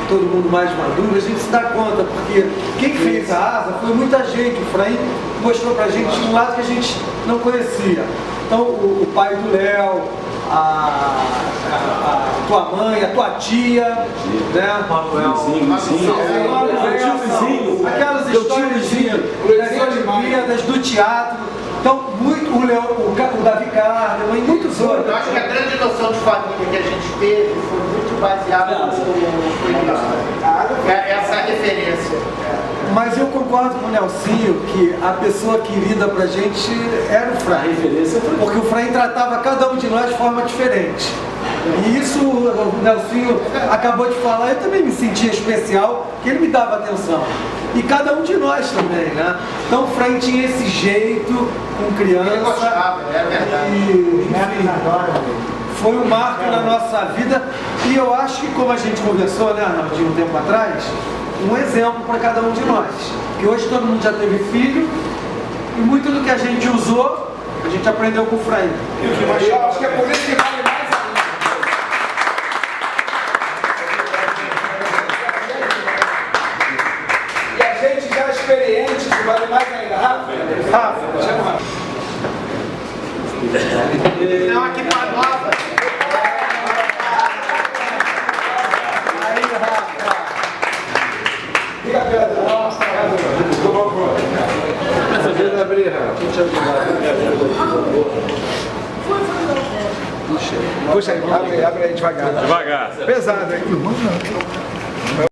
todo mundo mais maduro, a gente se dá conta, porque quem fez a asa foi muita gente. O Fred mostrou pra gente um lado que a gente não conhecia. Então, o pai do Léo, a tua mãe, a tua tia, né? Aquelas histórias das Olimpíadas, do teatro. Então, muito, o Davi Carmo e muitos outros.
Eu acho que a grande noção de família que a gente teve foi muito baseada no essa referência.
Mas eu concordo com o Nelsinho que a pessoa querida pra gente era o Fray. Porque o Fray tratava cada um de nós de forma diferente. E isso o Nelsinho acabou de falar, eu também me sentia especial, que ele me dava atenção. E cada um de nós também, né? Então o Fray tinha esse jeito com criança.
Eu gostava, é verdade.
E, enfim, foi um marco na nossa vida. E eu acho que, como a gente conversou, né, Arnaldinho, um tempo atrás, um exemplo para cada um de nós. Que hoje todo mundo já teve filho e muito do que a gente usou, a gente aprendeu com o Fray.
Eu acho que é por isso que vale mais ainda. E a gente já é experiente, isso vale mais ainda. Rafa, chama.
Não, aqui para nova.
Fica perto.
Essa vez não abrir,
Puxa aí, abre aí devagar.
Devagar.
Pesado, hein?